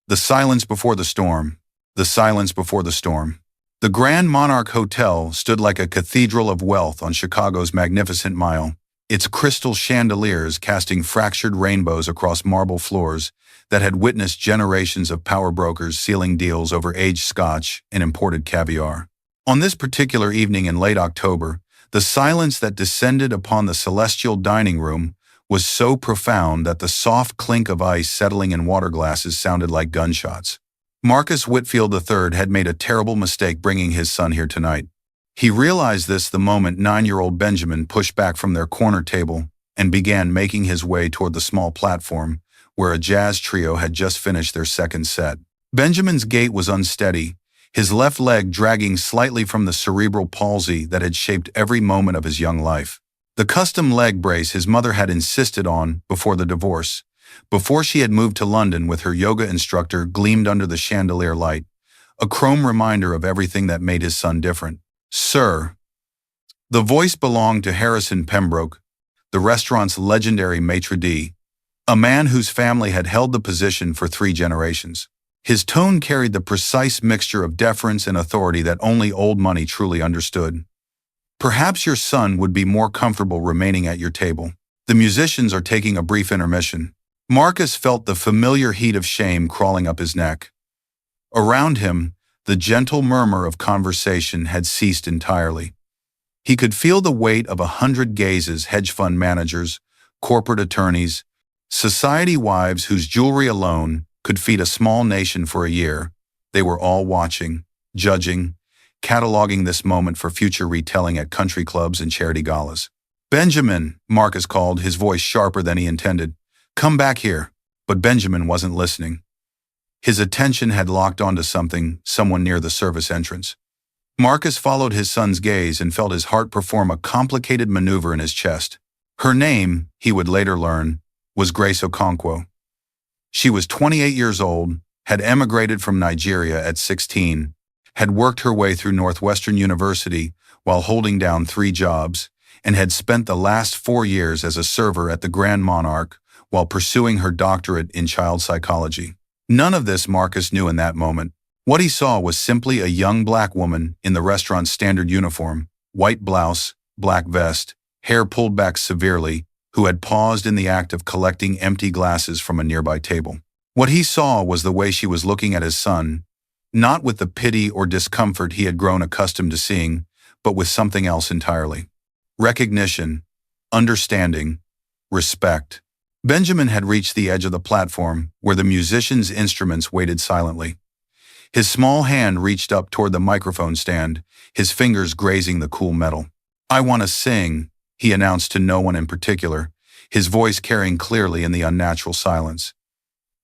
The silence before the storm. The silence before the storm. The Grand Monarch Hotel stood like a cathedral of wealth on Chicago's magnificent mile, its crystal chandeliers casting fractured rainbows across marble floors that had witnessed generations of power brokers sealing deals over aged scotch and imported caviar. On this particular evening in late October, the silence that descended upon the celestial dining room was so profound that the soft clink of ice settling in water glasses sounded like gunshots. Marcus Whitfield III had made a terrible mistake bringing his son here tonight. He realized this the moment 9-year-old Benjamin pushed back from their corner table and began making his way toward the small platform where a jazz trio had just finished their second set. Benjamin's gait was unsteady, his left leg dragging slightly from the cerebral palsy that had shaped every moment of his young life. The custom leg brace his mother had insisted on before the divorce, before she had moved to London with her yoga instructor, gleamed under the chandelier light, a chrome reminder of everything that made his son different. "Sir." The voice belonged to Harrison Pembroke, the restaurant's legendary maitre d', a man whose family had held the position for 3 generations. His tone carried the precise mixture of deference and authority that only old money truly understood. "Perhaps your son would be more comfortable remaining at your table. The musicians are taking a brief intermission." Marcus felt the familiar heat of shame crawling up his neck. Around him, the gentle murmur of conversation had ceased entirely. He could feel the weight of 100 gazes: hedge fund managers, corporate attorneys, society wives whose jewelry alone could feed a small nation for a year. They were all watching, judging, cataloging this moment for future retelling at country clubs and charity galas. "Benjamin," Marcus called, his voice sharper than he intended. "Come back here." But Benjamin wasn't listening. His attention had locked onto someone near the service entrance. Marcus followed his son's gaze and felt his heart perform a complicated maneuver in his chest. Her name, he would later learn, was Grace Okonkwo. She was 28 years old, had emigrated from Nigeria at 16, had worked her way through Northwestern University while holding down 3 jobs, and had spent the last 4 years as a server at the Grand Monarch while pursuing her doctorate in child psychology. None of this Marcus knew in that moment. What he saw was simply a young black woman in the restaurant's standard uniform, white blouse, black vest, hair pulled back severely, who had paused in the act of collecting empty glasses from a nearby table. What he saw was the way she was looking at his son, not with the pity or discomfort he had grown accustomed to seeing, but with something else entirely. Recognition, understanding, respect. Benjamin had reached the edge of the platform where the musicians' instruments waited silently. His small hand reached up toward the microphone stand, his fingers grazing the cool metal. "I want to sing," he announced to no one in particular, his voice carrying clearly in the unnatural silence.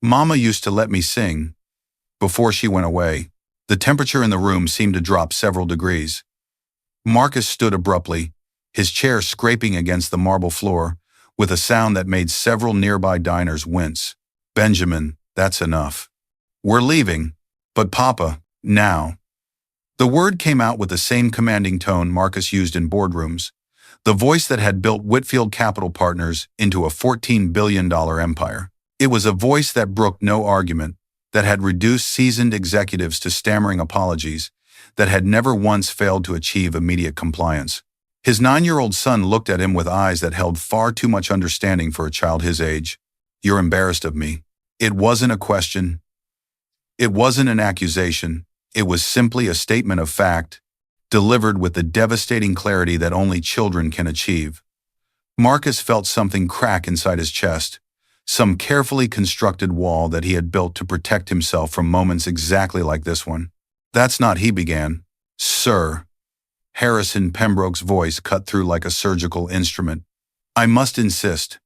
"Mama used to let me sing." Before she went away, the temperature in the room seemed to drop several degrees. Marcus stood abruptly, his chair scraping against the marble floor, with a sound that made several nearby diners wince. "Benjamin, that's enough. We're leaving." "But Papa, now." The word came out with the same commanding tone Marcus used in boardrooms, the voice that had built Whitfield Capital Partners into a $14 billion empire. It was a voice that brooked no argument, that had reduced seasoned executives to stammering apologies, that had never once failed to achieve immediate compliance. His 9-year-old son looked at him with eyes that held far too much understanding for a child his age. "You're embarrassed of me." It wasn't a question. It wasn't an accusation. It was simply a statement of fact, delivered with the devastating clarity that only children can achieve. Marcus felt something crack inside his chest, some carefully constructed wall that he had built to protect himself from moments exactly like this one. "That's not," he began. "Sir." Harrison Pembroke's voice cut through like a surgical instrument. "I must insist.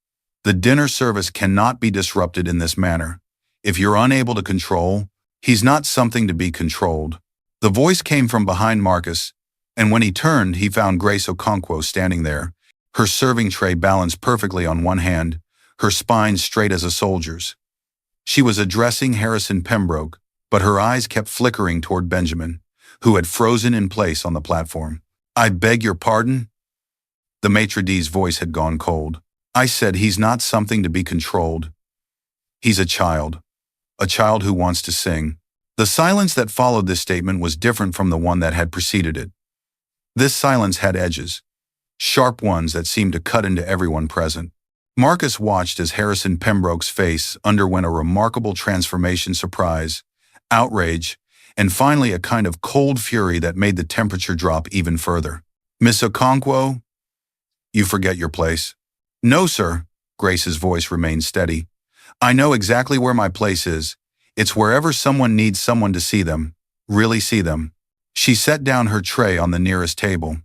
The dinner service cannot be disrupted in this manner. If you're unable to control, he's not something to be controlled." The voice came from behind Marcus, and when he turned, he found Grace Okonkwo standing there, her serving tray balanced perfectly on one hand, her spine straight as a soldier's. She was addressing Harrison Pembroke, but her eyes kept flickering toward Benjamin, who had frozen in place on the platform. "I beg your pardon?" The maitre d's voice had gone cold. "I said he's not something to be controlled. He's a child." a child who wants to sing. The silence that followed this statement was different from the one that had preceded it. This silence had edges, sharp ones that seemed to cut into everyone present. Marcus watched as Harrison Pembroke's face underwent a remarkable transformation: surprise, outrage, and finally a kind of cold fury that made the temperature drop even further. "Miss Okonkwo, you forget your place." "No, sir." Grace's voice remained steady. "I know exactly where my place is. It's wherever someone needs someone to see them, really see them." She set down her tray on the nearest table.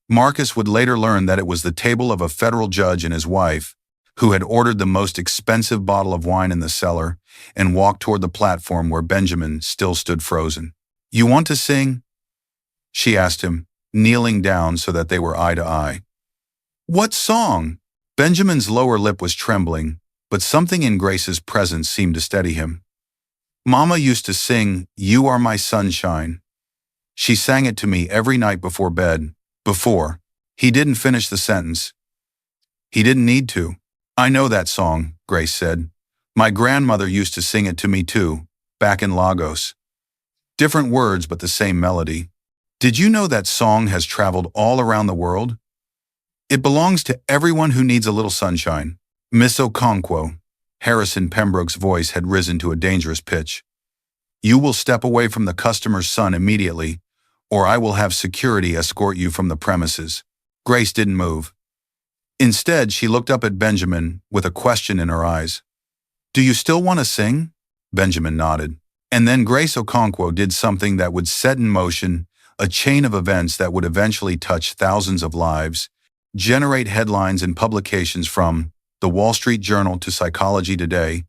Marcus would later learn that it was the table of a federal judge and his wife, who had ordered the most expensive bottle of wine in the cellar and walked toward the platform where Benjamin still stood frozen. "You want to sing?" she asked him, kneeling down so that they were eye to eye. "What song?" Benjamin's lower lip was trembling, but something in Grace's presence seemed to steady him. "Mama used to sing, 'You Are My Sunshine.' She sang it to me every night before bed." Before. He didn't finish the sentence. He didn't need to. "I know that song," Grace said. "My grandmother used to sing it to me too, back in Lagos. Different words, but the same melody. Did you know that song has traveled all around the world? It belongs to everyone who needs a little sunshine." "Miss Okonkwo," Harrison Pembroke's voice had risen to a dangerous pitch. "You will step away from the customer's son immediately, or I will have security escort you from the premises." Grace didn't move. Instead, she looked up at Benjamin with a question in her eyes. "Do you still want to sing?" Benjamin nodded. And then Grace Okonkwo did something that would set in motion a chain of events that would eventually touch thousands of lives, generate headlines and publications from The Wall Street Journal to Psychology Today,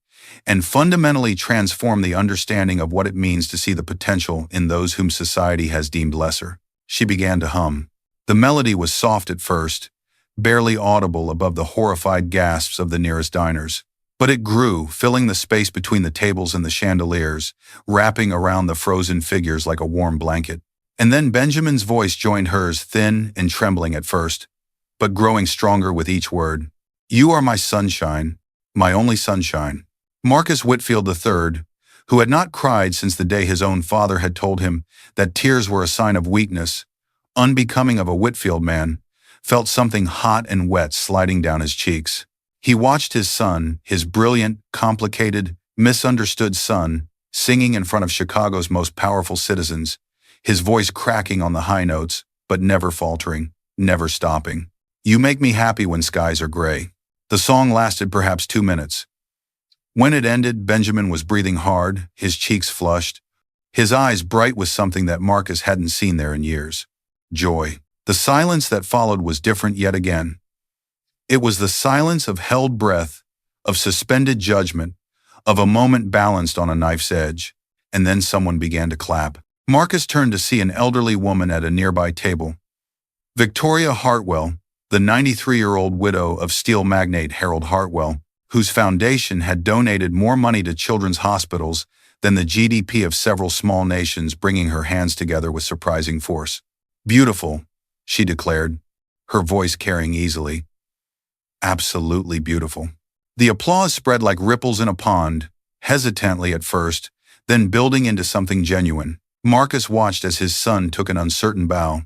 and fundamentally transform the understanding of what it means to see the potential in those whom society has deemed lesser. She began to hum. The melody was soft at first, barely audible above the horrified gasps of the nearest diners. But it grew, filling the space between the tables and the chandeliers, wrapping around the frozen figures like a warm blanket. And then Benjamin's voice joined hers, thin and trembling at first, but growing stronger with each word. "You are my sunshine, my only sunshine." Marcus Whitfield III, who had not cried since the day his own father had told him that tears were a sign of weakness, unbecoming of a Whitfield man, felt something hot and wet sliding down his cheeks. He watched his son, his brilliant, complicated, misunderstood son, singing in front of Chicago's most powerful citizens, his voice cracking on the high notes, but never faltering, never stopping. "You make me happy when skies are gray." The song lasted perhaps 2 minutes. When it ended, Benjamin was breathing hard, his cheeks flushed, his eyes bright with something that Marcus hadn't seen there in years: joy. The silence that followed was different yet again. It was the silence of held breath, of suspended judgment, of a moment balanced on a knife's edge. And then someone began to clap. Marcus turned to see an elderly woman at a nearby table. Victoria Hartwell, the 93-year-old widow of steel magnate Harold Hartwell, whose foundation had donated more money to children's hospitals than the GDP of several small nations, bringing her hands together with surprising force. "Beautiful," she declared, her voice carrying easily. "Absolutely beautiful." The applause spread like ripples in a pond, hesitantly at first, then building into something genuine. Marcus watched as his son took an uncertain bow,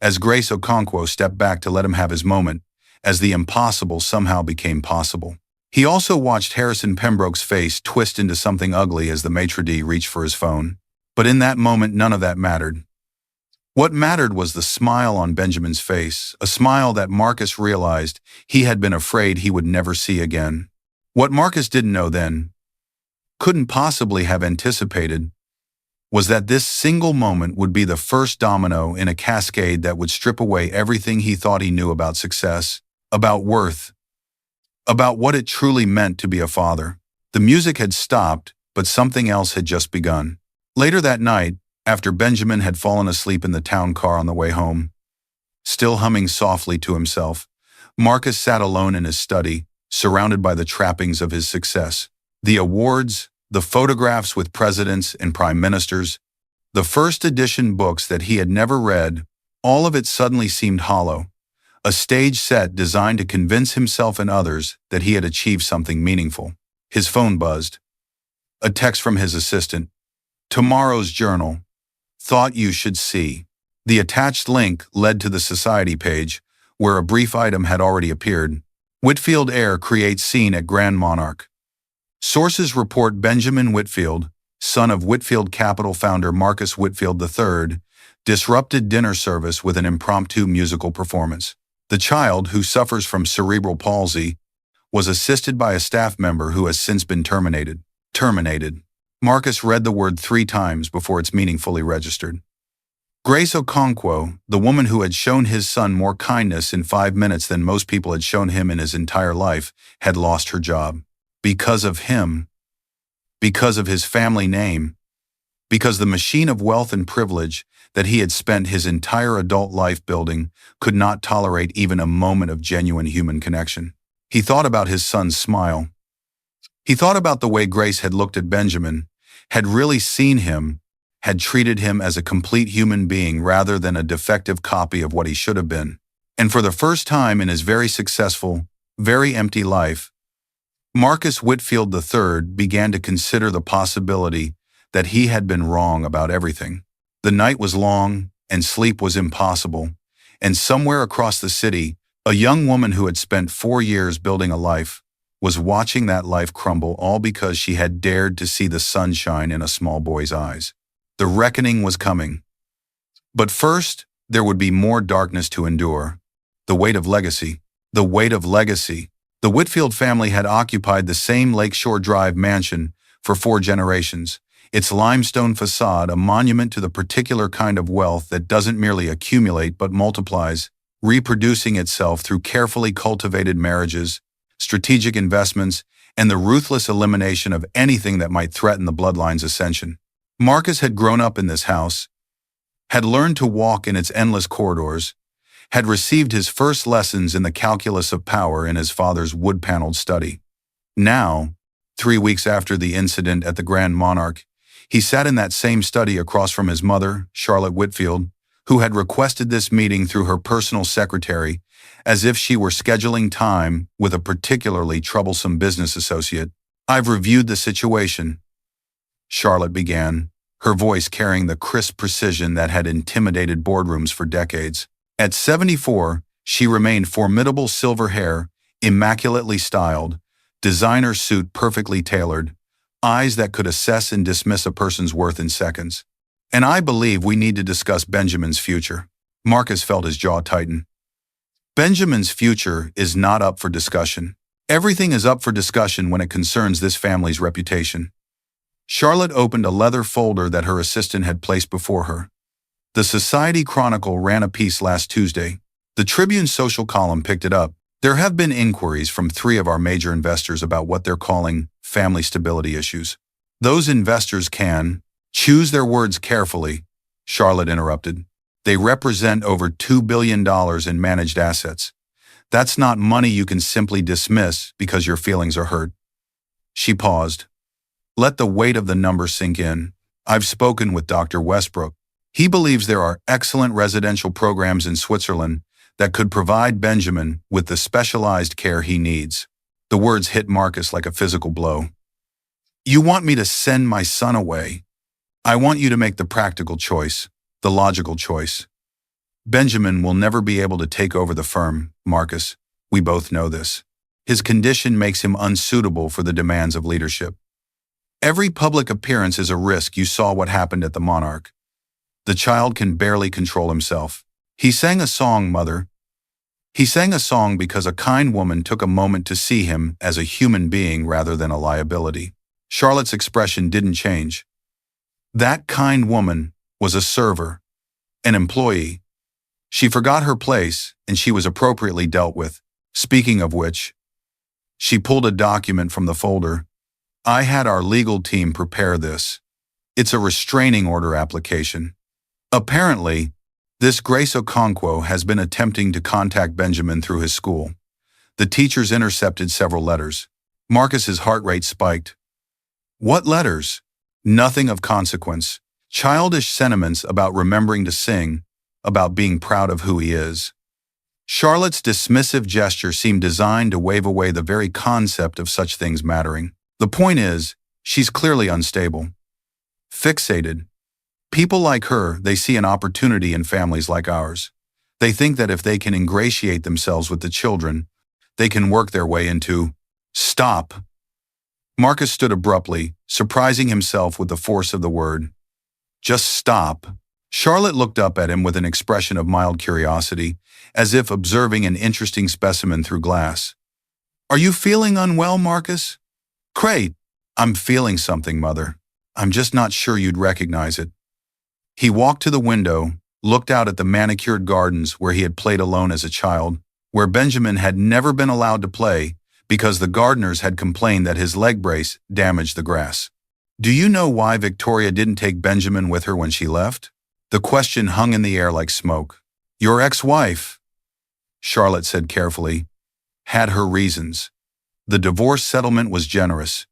as Grace Okonkwo stepped back to let him have his moment, as the impossible somehow became possible. He also watched Harrison Pembroke's face twist into something ugly as the maitre d' reached for his phone. But in that moment, none of that mattered. What mattered was the smile on Benjamin's face, a smile that Marcus realized he had been afraid he would never see again. What Marcus didn't know then, couldn't possibly have anticipated, was that this single moment would be the first domino in a cascade that would strip away everything he thought he knew about success, about worth, about what it truly meant to be a father. The music had stopped, but something else had just begun. Later that night, after Benjamin had fallen asleep in the town car on the way home, still humming softly to himself, Marcus sat alone in his study, surrounded by the trappings of his success. The awards, the photographs with presidents and prime ministers, the first edition books that he had never read, all of it suddenly seemed hollow, a stage set designed to convince himself and others that he had achieved something meaningful. His phone buzzed. A text from his assistant. Tomorrow's journal. Thought you should see. The attached link led to the society page, where a brief item had already appeared. Whitfield heir creates scene at Grand Monarch. Sources report Benjamin Whitfield, son of Whitfield Capital founder Marcus Whitfield III, disrupted dinner service with an impromptu musical performance. The child, who suffers from cerebral palsy, was assisted by a staff member who has since been terminated. Marcus read the word 3 times before its meaning fully registered. Grace Okonkwo, the woman who had shown his son more kindness in 5 minutes than most people had shown him in his entire life, had lost her job. Because of him. Because of his family name. Because the machine of wealth and privilege that he had spent his entire adult life building could not tolerate even a moment of genuine human connection. He thought about his son's smile. He thought about the way Grace had looked at Benjamin, had really seen him, had treated him as a complete human being rather than a defective copy of what he should have been. And for the first time in his very successful, very empty life, Marcus Whitfield III began to consider the possibility that he had been wrong about everything. The night was long, and sleep was impossible, and somewhere across the city, a young woman who had spent 4 years building a life was watching that life crumble, all because she had dared to see the sunshine in a small boy's eyes. The reckoning was coming. But first, there would be more darkness to endure. The weight of legacy. The weight of legacy. The Whitfield family had occupied the same Lakeshore Drive mansion for 4 generations, its limestone facade a monument to the particular kind of wealth that doesn't merely accumulate but multiplies, reproducing itself through carefully cultivated marriages, strategic investments, and the ruthless elimination of anything that might threaten the bloodline's ascension. Marcus had grown up in this house, had learned to walk in its endless corridors, had received his first lessons in the calculus of power in his father's wood-paneled study. Now, 3 weeks after the incident at the Grand Monarch, he sat in that same study across from his mother, Charlotte Whitfield, who had requested this meeting through her personal secretary, as if she were scheduling time with a particularly troublesome business associate. "I've reviewed the situation," Charlotte began, her voice carrying the crisp precision that had intimidated boardrooms for decades. At 74, she remained formidable, silver hair, immaculately styled, designer suit perfectly tailored, eyes that could assess and dismiss a person's worth in seconds. "And I believe we need to discuss Benjamin's future." Marcus felt his jaw tighten. Benjamin's future is not up for discussion. Everything is up for discussion when it concerns this family's reputation. Charlotte opened a leather folder that her assistant had placed before her. The Society Chronicle ran a piece last Tuesday. The Tribune's social column picked it up. "There have been inquiries from 3 of our major investors about what they're calling family stability issues. Those investors can choose their words carefully," Charlotte interrupted. "They represent over $2 billion in managed assets. That's not money you can simply dismiss because your feelings are hurt." She paused. "Let the weight of the number sink in. I've spoken with Dr. Westbrook. He believes there are excellent residential programs in Switzerland that could provide Benjamin with the specialized care he needs." The words hit Marcus like a physical blow. "You want me to send my son away? I want you to make the practical choice, the logical choice. Benjamin will never be able to take over the firm, Marcus. We both know this. His condition makes him unsuitable for the demands of leadership. Every public appearance is a risk. You saw what happened at the Monarch. The child can barely control himself. He sang a song, Mother. He sang a song because a kind woman took a moment to see him as a human being rather than a liability." Charlotte's expression didn't change. That kind woman was a server, an employee. She forgot her place, and she was appropriately dealt with. Speaking of which, she pulled a document from the folder. "I had our legal team prepare this. It's a restraining order application. Apparently, this Grace Okonkwo has been attempting to contact Benjamin through his school. The teachers intercepted several letters." Marcus's heart rate spiked. "What letters?" "Nothing of consequence. Childish sentiments about remembering to sing, about being proud of who he is." Charlotte's dismissive gesture seemed designed to wave away the very concept of such things mattering. "The point is," She's clearly unstable. Fixated. People like her, they see an opportunity in families like ours. They think that if they can ingratiate themselves with the children, they can work their way into. Stop. Marcus stood abruptly, surprising himself with the force of the word. Just stop. Charlotte looked up at him with an expression of mild curiosity, as if observing an interesting specimen through glass. Are you feeling unwell, Marcus? Great. I'm feeling something, Mother. I'm just not sure you'd recognize it. He walked to the window, looked out at the manicured gardens where he had played alone as a child, where Benjamin had never been allowed to play because the gardeners had complained that his leg brace damaged the grass. Do you know why Victoria didn't take Benjamin with her when she left? The question hung in the air like smoke. Your ex-wife, Charlotte said carefully, had her reasons. The divorce settlement was generous.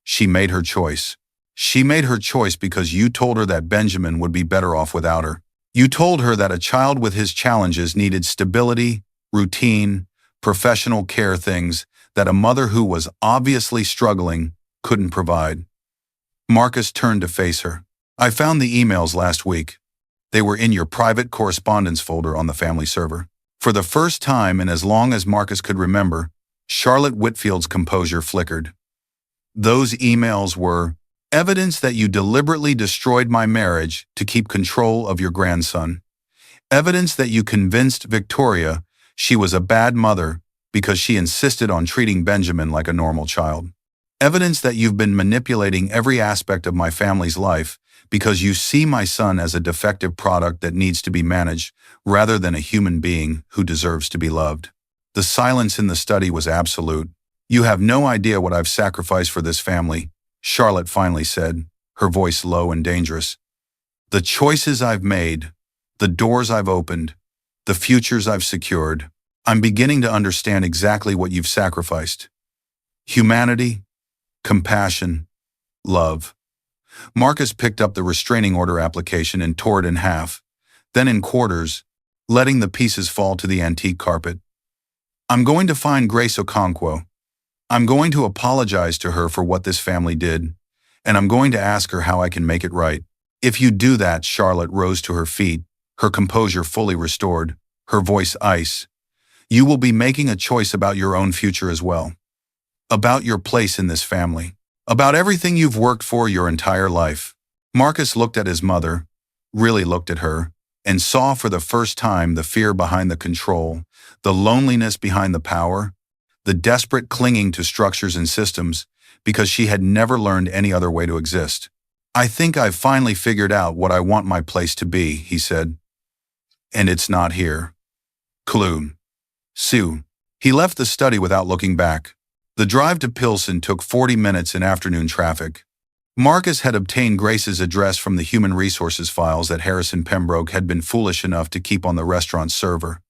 She made her choice. She made her choice because you told her that Benjamin would be better off without her. You told her that a child with his challenges needed stability, routine, professional care, things that a mother who was obviously struggling couldn't provide. Marcus turned to face her. I found the emails last week. They were in your private correspondence folder on the family server. For the first time in as long as Marcus could remember, Charlotte Whitfield's composure flickered. Those emails were evidence that you deliberately destroyed my marriage to keep control of your grandson. Evidence that you convinced Victoria she was a bad mother because she insisted on treating Benjamin like a normal child. Evidence that you've been manipulating every aspect of my family's life because you see my son as a defective product that needs to be managed rather than a human being who deserves to be loved. The silence in the study was absolute. You have no idea what I've sacrificed for this family, Charlotte finally said, her voice low and dangerous. The choices I've made, the doors I've opened, the futures I've secured, I'm beginning to understand exactly what you've sacrificed. Humanity, compassion, love. Marcus picked up the restraining order application and tore it in half, then in quarters, letting the pieces fall to the antique carpet. I'm going to find Grace Okonkwo. I'm going to apologize to her for what this family did, and I'm going to ask her how I can make it right. If you do that, Charlotte rose to her feet, her composure fully restored, her voice ice. You will be making a choice about your own future as well. About your place in this family. About everything you've worked for your entire life. Marcus looked at his mother, really looked at her, and saw for the first time the fear behind the control, the loneliness behind the power, the desperate clinging to structures and systems because she had never learned any other way to exist. I think I've finally figured out what I want my place to be, he said. And it's not here. Clue. Sue. He left the study without looking back. The drive to Pilsen took 40 minutes in afternoon traffic. Marcus had obtained Grace's address from the human resources files that Harrison Pembroke had been foolish enough to keep on the restaurant's server.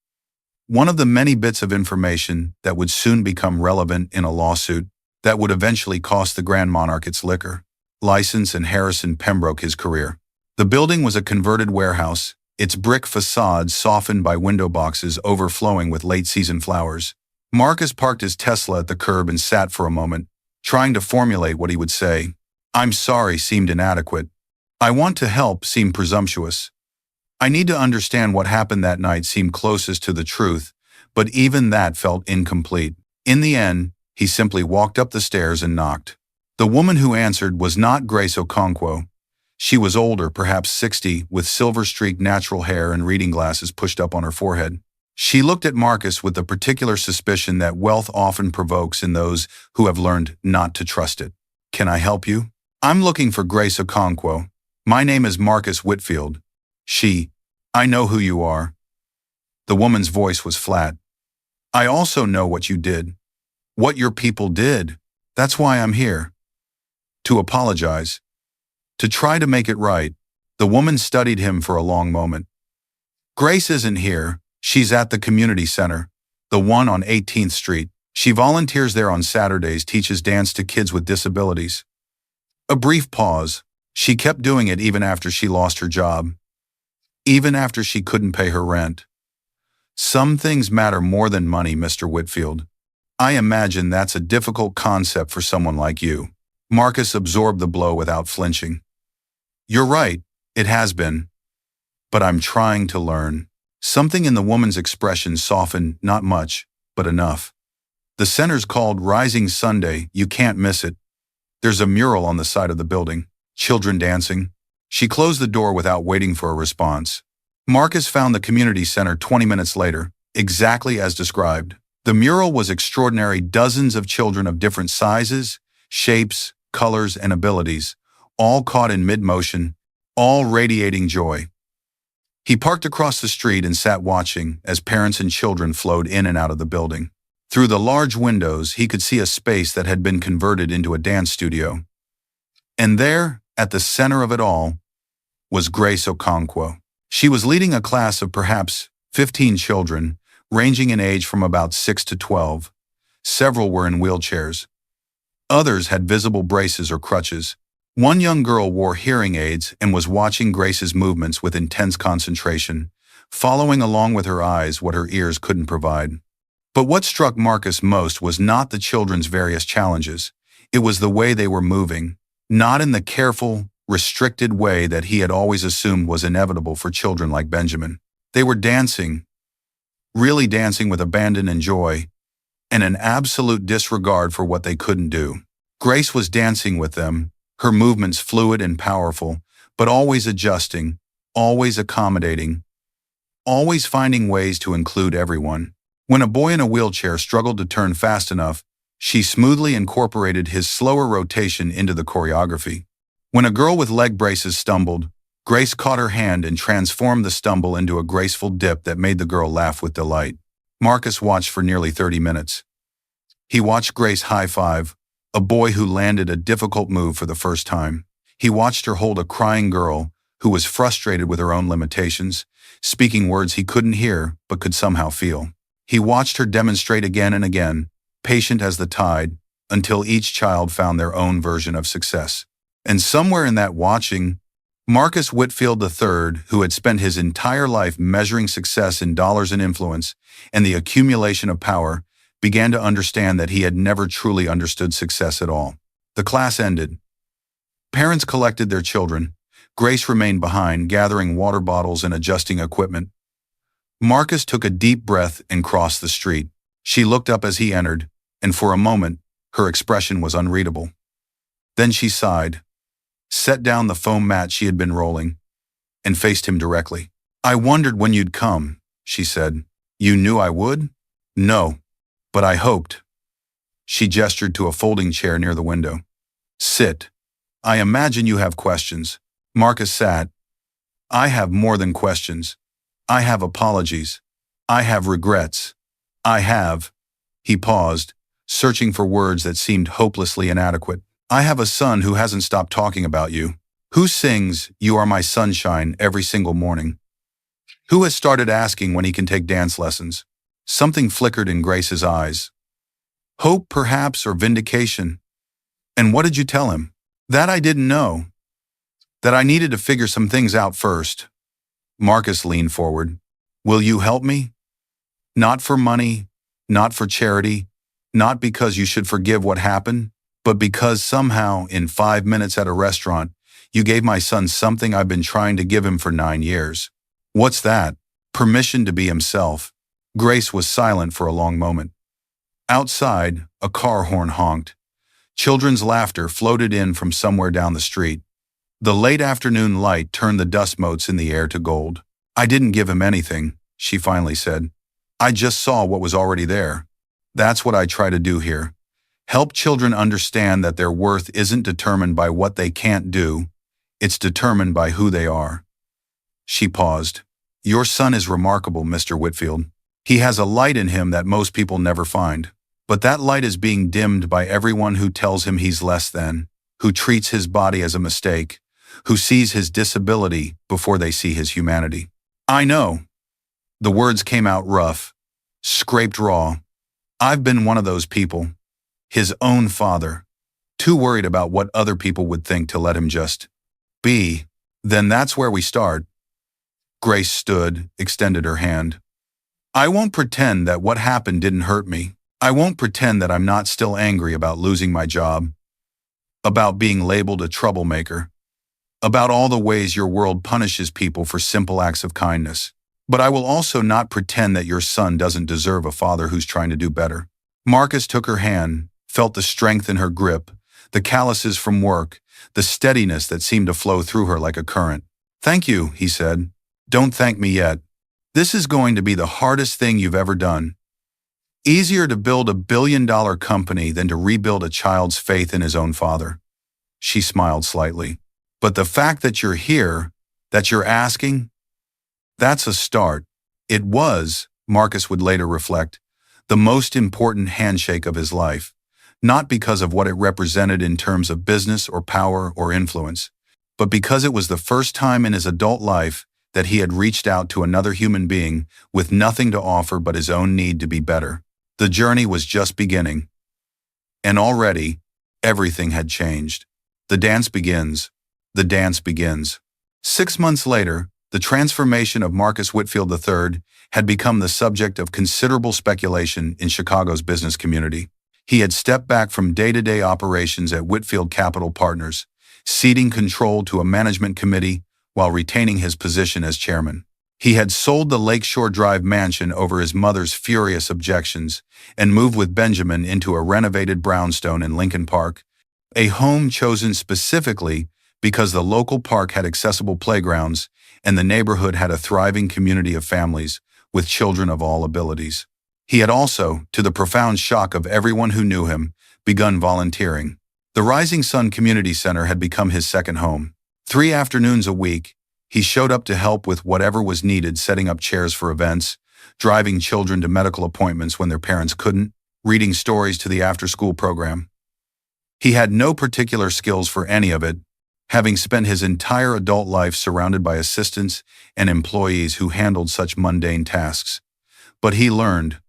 One of the many bits of information that would soon become relevant in a lawsuit that would eventually cost the Grand Monarch its liquor license and Harrison Pembroke his career. The building was a converted warehouse, its brick facade softened by window boxes overflowing with late-season flowers. Marcus parked his Tesla at the curb and sat for a moment, trying to formulate what he would say. I'm sorry seemed inadequate. I want to help seemed presumptuous. I need to understand what happened that night seemed closest to the truth, but even that felt incomplete. In the end, he simply walked up the stairs and knocked. The woman who answered was not Grace Okonkwo. She was older, perhaps 60, with silver-streaked natural hair and reading glasses pushed up on her forehead. She looked at Marcus with the particular suspicion that wealth often provokes in those who have learned not to trust it. Can I help you? I'm looking for Grace Okonkwo. My name is Marcus Whitfield. I know who you are. The woman's voice was flat. I also know what you did. What your people did. That's why I'm here. To apologize. To try to make it right. The woman studied him for a long moment. Grace isn't here. She's at the community center, the one on 18th Street. She volunteers there on Saturdays, teaches dance to kids with disabilities. A brief pause. She kept doing it even after she lost her job. Even after she couldn't pay her rent. Some things matter more than money, Mr. Whitfield. I imagine that's a difficult concept for someone like you. Marcus absorbed the blow without flinching. You're right, it has been. But I'm trying to learn. Something in the woman's expression softened, not much, but enough. The center's called Rising Sunday, you can't miss it. There's a mural on the side of the building. Children dancing. She closed the door without waiting for a response. Marcus found the community center 20 minutes later, exactly as described. The mural was extraordinary, dozens of children of different sizes, shapes, colors, and abilities, all caught in mid-motion, all radiating joy. He parked across the street and sat watching as parents and children flowed in and out of the building. Through the large windows, he could see a space that had been converted into a dance studio. And there, at the center of it all, was Grace Okonkwo. She was leading a class of perhaps 15 children, ranging in age from about 6 to 12. Several were in wheelchairs. Others had visible braces or crutches. One young girl wore hearing aids and was watching Grace's movements with intense concentration, following along with her eyes what her ears couldn't provide. But what struck Marcus most was not the children's various challenges. It was the way they were moving, not in the careful, restricted way that he had always assumed was inevitable for children like Benjamin. They were dancing, really dancing with abandon and joy, and an absolute disregard for what they couldn't do. Grace was dancing with them, her movements fluid and powerful, but always adjusting, always accommodating, always finding ways to include everyone. When a boy in a wheelchair struggled to turn fast enough, she smoothly incorporated his slower rotation into the choreography. When a girl with leg braces stumbled, Grace caught her hand and transformed the stumble into a graceful dip that made the girl laugh with delight. Marcus watched for nearly 30 minutes. He watched Grace high-five a boy who landed a difficult move for the first time. He watched her hold a crying girl who was frustrated with her own limitations, speaking words he couldn't hear but could somehow feel. He watched her demonstrate again and again, patient as the tide, until each child found their own version of success. And somewhere in that watching, Marcus Whitfield III, who had spent his entire life measuring success in dollars and influence and the accumulation of power, began to understand that he had never truly understood success at all. The class ended. Parents collected their children. Grace remained behind, gathering water bottles and adjusting equipment. Marcus took a deep breath and crossed the street. She looked up as he entered, and for a moment, her expression was unreadable. Then she sighed, set down the foam mat she had been rolling, and faced him directly. "I wondered when you'd come," she said. "You knew I would?" "No, but I hoped." She gestured to a folding chair near the window. "Sit. I imagine you have questions." Marcus sat. "I have more than questions. I have apologies. I have regrets. I have—" He paused, searching for words that seemed hopelessly inadequate. "I have a son who hasn't stopped talking about you. Who sings 'You Are My Sunshine' every single morning? Who has started asking when he can take dance lessons?" Something flickered in Grace's eyes. Hope, perhaps, or vindication. "And what did you tell him?" "That I didn't know. That I needed to figure some things out first." Marcus leaned forward. "Will you help me? Not for money, not for charity, not because you should forgive what happened, but because somehow, in 5 minutes at a restaurant, you gave my son something I've been trying to give him for 9 years. What's that? Permission to be himself." Grace was silent for a long moment. Outside, a car horn honked. Children's laughter floated in from somewhere down the street. The late afternoon light turned the dust motes in the air to gold. "I didn't give him anything," she finally said. "I just saw what was already there. That's what I try to do here. Help children understand that their worth isn't determined by what they can't do. It's determined by who they are." She paused. "Your son is remarkable, Mr. Whitfield. He has a light in him that most people never find. But that light is being dimmed by everyone who tells him he's less than, who treats his body as a mistake, who sees his disability before they see his humanity." "I know." The words came out rough, scraped raw. "I've been one of those people. His own father. Too worried about what other people would think to let him just be. Then that's where we start." Grace stood, extended her hand. "I won't pretend that what happened didn't hurt me. I won't pretend that I'm not still angry about losing my job, about being labeled a troublemaker, about all the ways your world punishes people for simple acts of kindness. But I will also not pretend that your son doesn't deserve a father who's trying to do better. Marcus took her hand, felt the strength in her grip, the calluses from work, the steadiness that seemed to flow through her like a current. "Thank you," he said. "Don't thank me yet. This is going to be the hardest thing you've ever done. Easier to build $1 billion company than to rebuild a child's faith in his own father." She smiled slightly. "But the fact that you're here, that you're asking, that's a start." It was, Marcus would later reflect, the most important handshake of his life, not because of what it represented in terms of business or power or influence, but because it was the first time in his adult life that he had reached out to another human being with nothing to offer but his own need to be better. The journey was just beginning. And already, everything had changed. The dance begins. The dance begins. 6 months later, the transformation of Marcus Whitfield III had become the subject of considerable speculation in Chicago's business community. He had stepped back from day-to-day operations at Whitfield Capital Partners, ceding control to a management committee while retaining his position as chairman. He had sold the Lakeshore Drive mansion over his mother's furious objections and moved with Benjamin into a renovated brownstone in Lincoln Park, a home chosen specifically because the local park had accessible playgrounds and the neighborhood had a thriving community of families with children of all abilities. He had also, to the profound shock of everyone who knew him, begun volunteering. The Rising Sun Community Center had become his second home. 3 afternoons a week, he showed up to help with whatever was needed, setting up chairs for events, driving children to medical appointments when their parents couldn't, reading stories to the after-school program. He had no particular skills for any of it, having spent his entire adult life surrounded by assistants and employees who handled such mundane tasks. But he learned,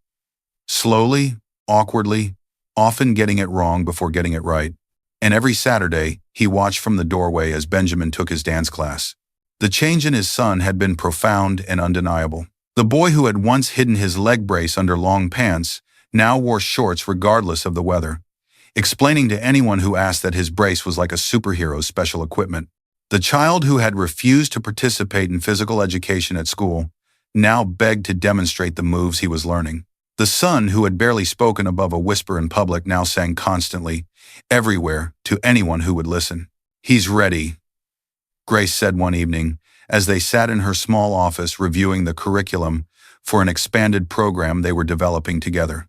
slowly, awkwardly, often getting it wrong before getting it right. And every Saturday, he watched from the doorway as Benjamin took his dance class. The change in his son had been profound and undeniable. The boy who had once hidden his leg brace under long pants now wore shorts regardless of the weather, explaining to anyone who asked that his brace was like a superhero's special equipment. The child who had refused to participate in physical education at school now begged to demonstrate the moves he was learning. The son who had barely spoken above a whisper in public now sang constantly, everywhere, to anyone who would listen. "He's ready," Grace said one evening, as they sat in her small office reviewing the curriculum for an expanded program they were developing together.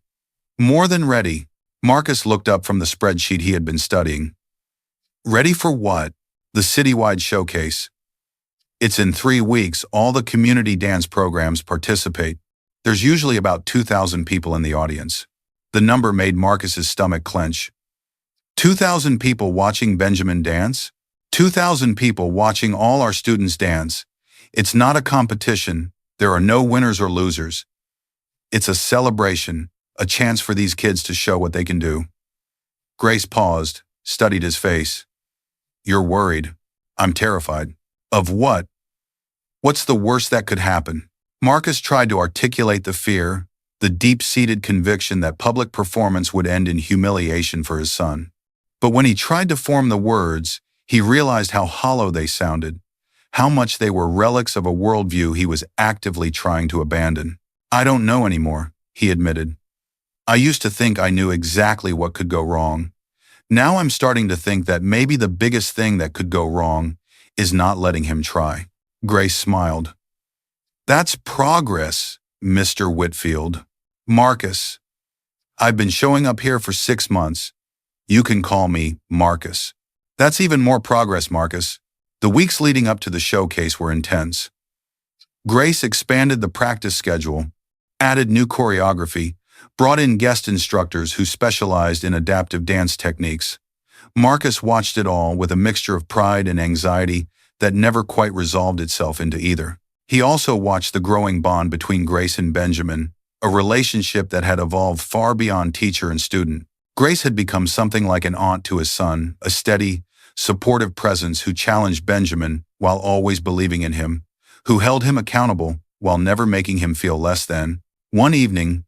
"More than ready." Marcus looked up from the spreadsheet he had been studying. "Ready for what?" "The citywide showcase. It's in 3 weeks. All the community dance programs participate. There's usually about 2,000 people in the audience." The number made Marcus's stomach clench. 2,000 people watching Benjamin dance? 2,000 people watching all our students dance. It's not a competition. There are no winners or losers. It's a celebration, a chance for these kids to show what they can do. Grace paused, studied his face. "You're worried." "I'm terrified." "Of what?" "What's the worst that could happen?" Marcus tried to articulate the fear, the deep-seated conviction that public performance would end in humiliation for his son. But when he tried to form the words, he realized how hollow they sounded, how much they were relics of a worldview he was actively trying to abandon. "I don't know anymore," he admitted. "I used to think I knew exactly what could go wrong. Now I'm starting to think that maybe the biggest thing that could go wrong is not letting him try." Grace smiled. "That's progress, Mr. Whitfield." "Marcus. I've been showing up here for 6 months. You can call me Marcus." "That's even more progress, Marcus." The weeks leading up to the showcase were intense. Grace expanded the practice schedule, added new choreography, brought in guest instructors who specialized in adaptive dance techniques. Marcus watched it all with a mixture of pride and anxiety that never quite resolved itself into either. He also watched the growing bond between Grace and Benjamin, a relationship that had evolved far beyond teacher and student. Grace had become something like an aunt to his son, a steady, supportive presence who challenged Benjamin while always believing in him, who held him accountable while never making him feel less than. One evening,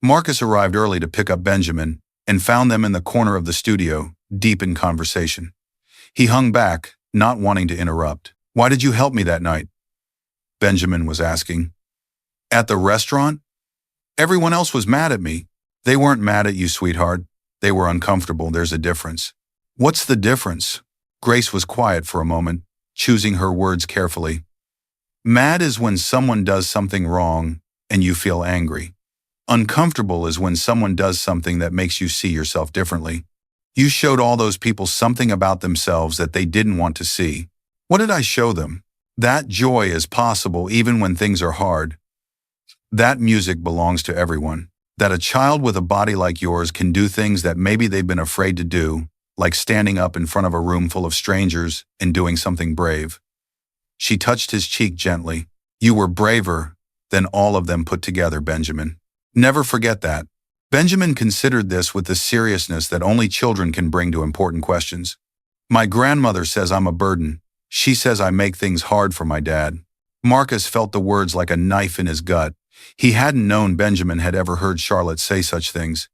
Marcus arrived early to pick up Benjamin and found them in the corner of the studio, deep in conversation. He hung back, not wanting to interrupt. "Why did you help me that night?" Benjamin was asking. "At the restaurant? Everyone else was mad at me." "They weren't mad at you, sweetheart. They were uncomfortable. There's a difference." "What's the difference?" Grace was quiet for a moment, choosing her words carefully. "Mad is when someone does something wrong and you feel angry. Uncomfortable is when someone does something that makes you see yourself differently. You showed all those people something about themselves that they didn't want to see." "What did I show them?" "That joy is possible even when things are hard. That music belongs to everyone. That a child with a body like yours can do things that maybe they've been afraid to do, like standing up in front of a room full of strangers and doing something brave." She touched his cheek gently. "You were braver than all of them put together, Benjamin. Never forget that." Benjamin considered this with the seriousness that only children can bring to important questions. "My grandmother says I'm a burden. She says I make things hard for my dad." Marcus felt the words like a knife in his gut. He hadn't known Benjamin had ever heard Charlotte say such things.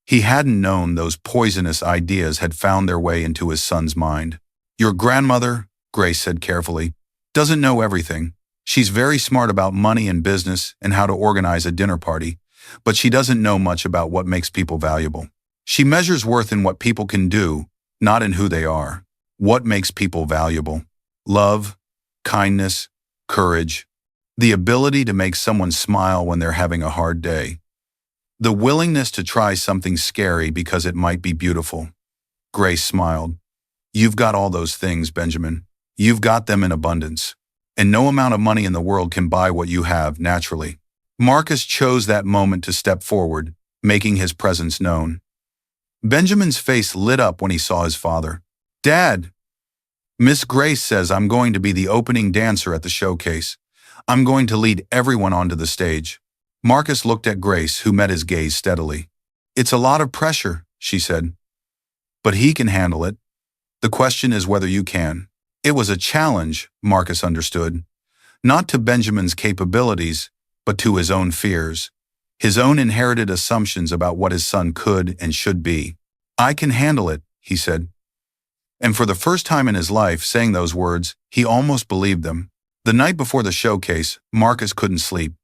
He hadn't known those poisonous ideas had found their way into his son's mind. "Your grandmother," Grace said carefully, "doesn't know everything. She's very smart about money and business and how to organize a dinner party, but she doesn't know much about what makes people valuable. She measures worth in what people can do, not in who they are. What makes people valuable? Love, kindness, courage, the ability to make someone smile when they're having a hard day, the willingness to try something scary because it might be beautiful." Grace smiled. "You've got all those things, Benjamin. You've got them in abundance. And no amount of money in the world can buy what you have naturally." Marcus chose that moment to step forward, making his presence known. Benjamin's face lit up when he saw his father. "Dad, Miss Grace says I'm going to be the opening dancer at the showcase. I'm going to lead everyone onto the stage." Marcus looked at Grace, who met his gaze steadily. "It's a lot of pressure," she said. "But he can handle it. The question is whether you can." It was a challenge, Marcus understood, not to Benjamin's capabilities, but to his own fears, his own inherited assumptions about what his son could and should be. "I can handle it," he said. And for the first time in his life, saying those words, he almost believed them. The night before the showcase, Marcus couldn't sleep.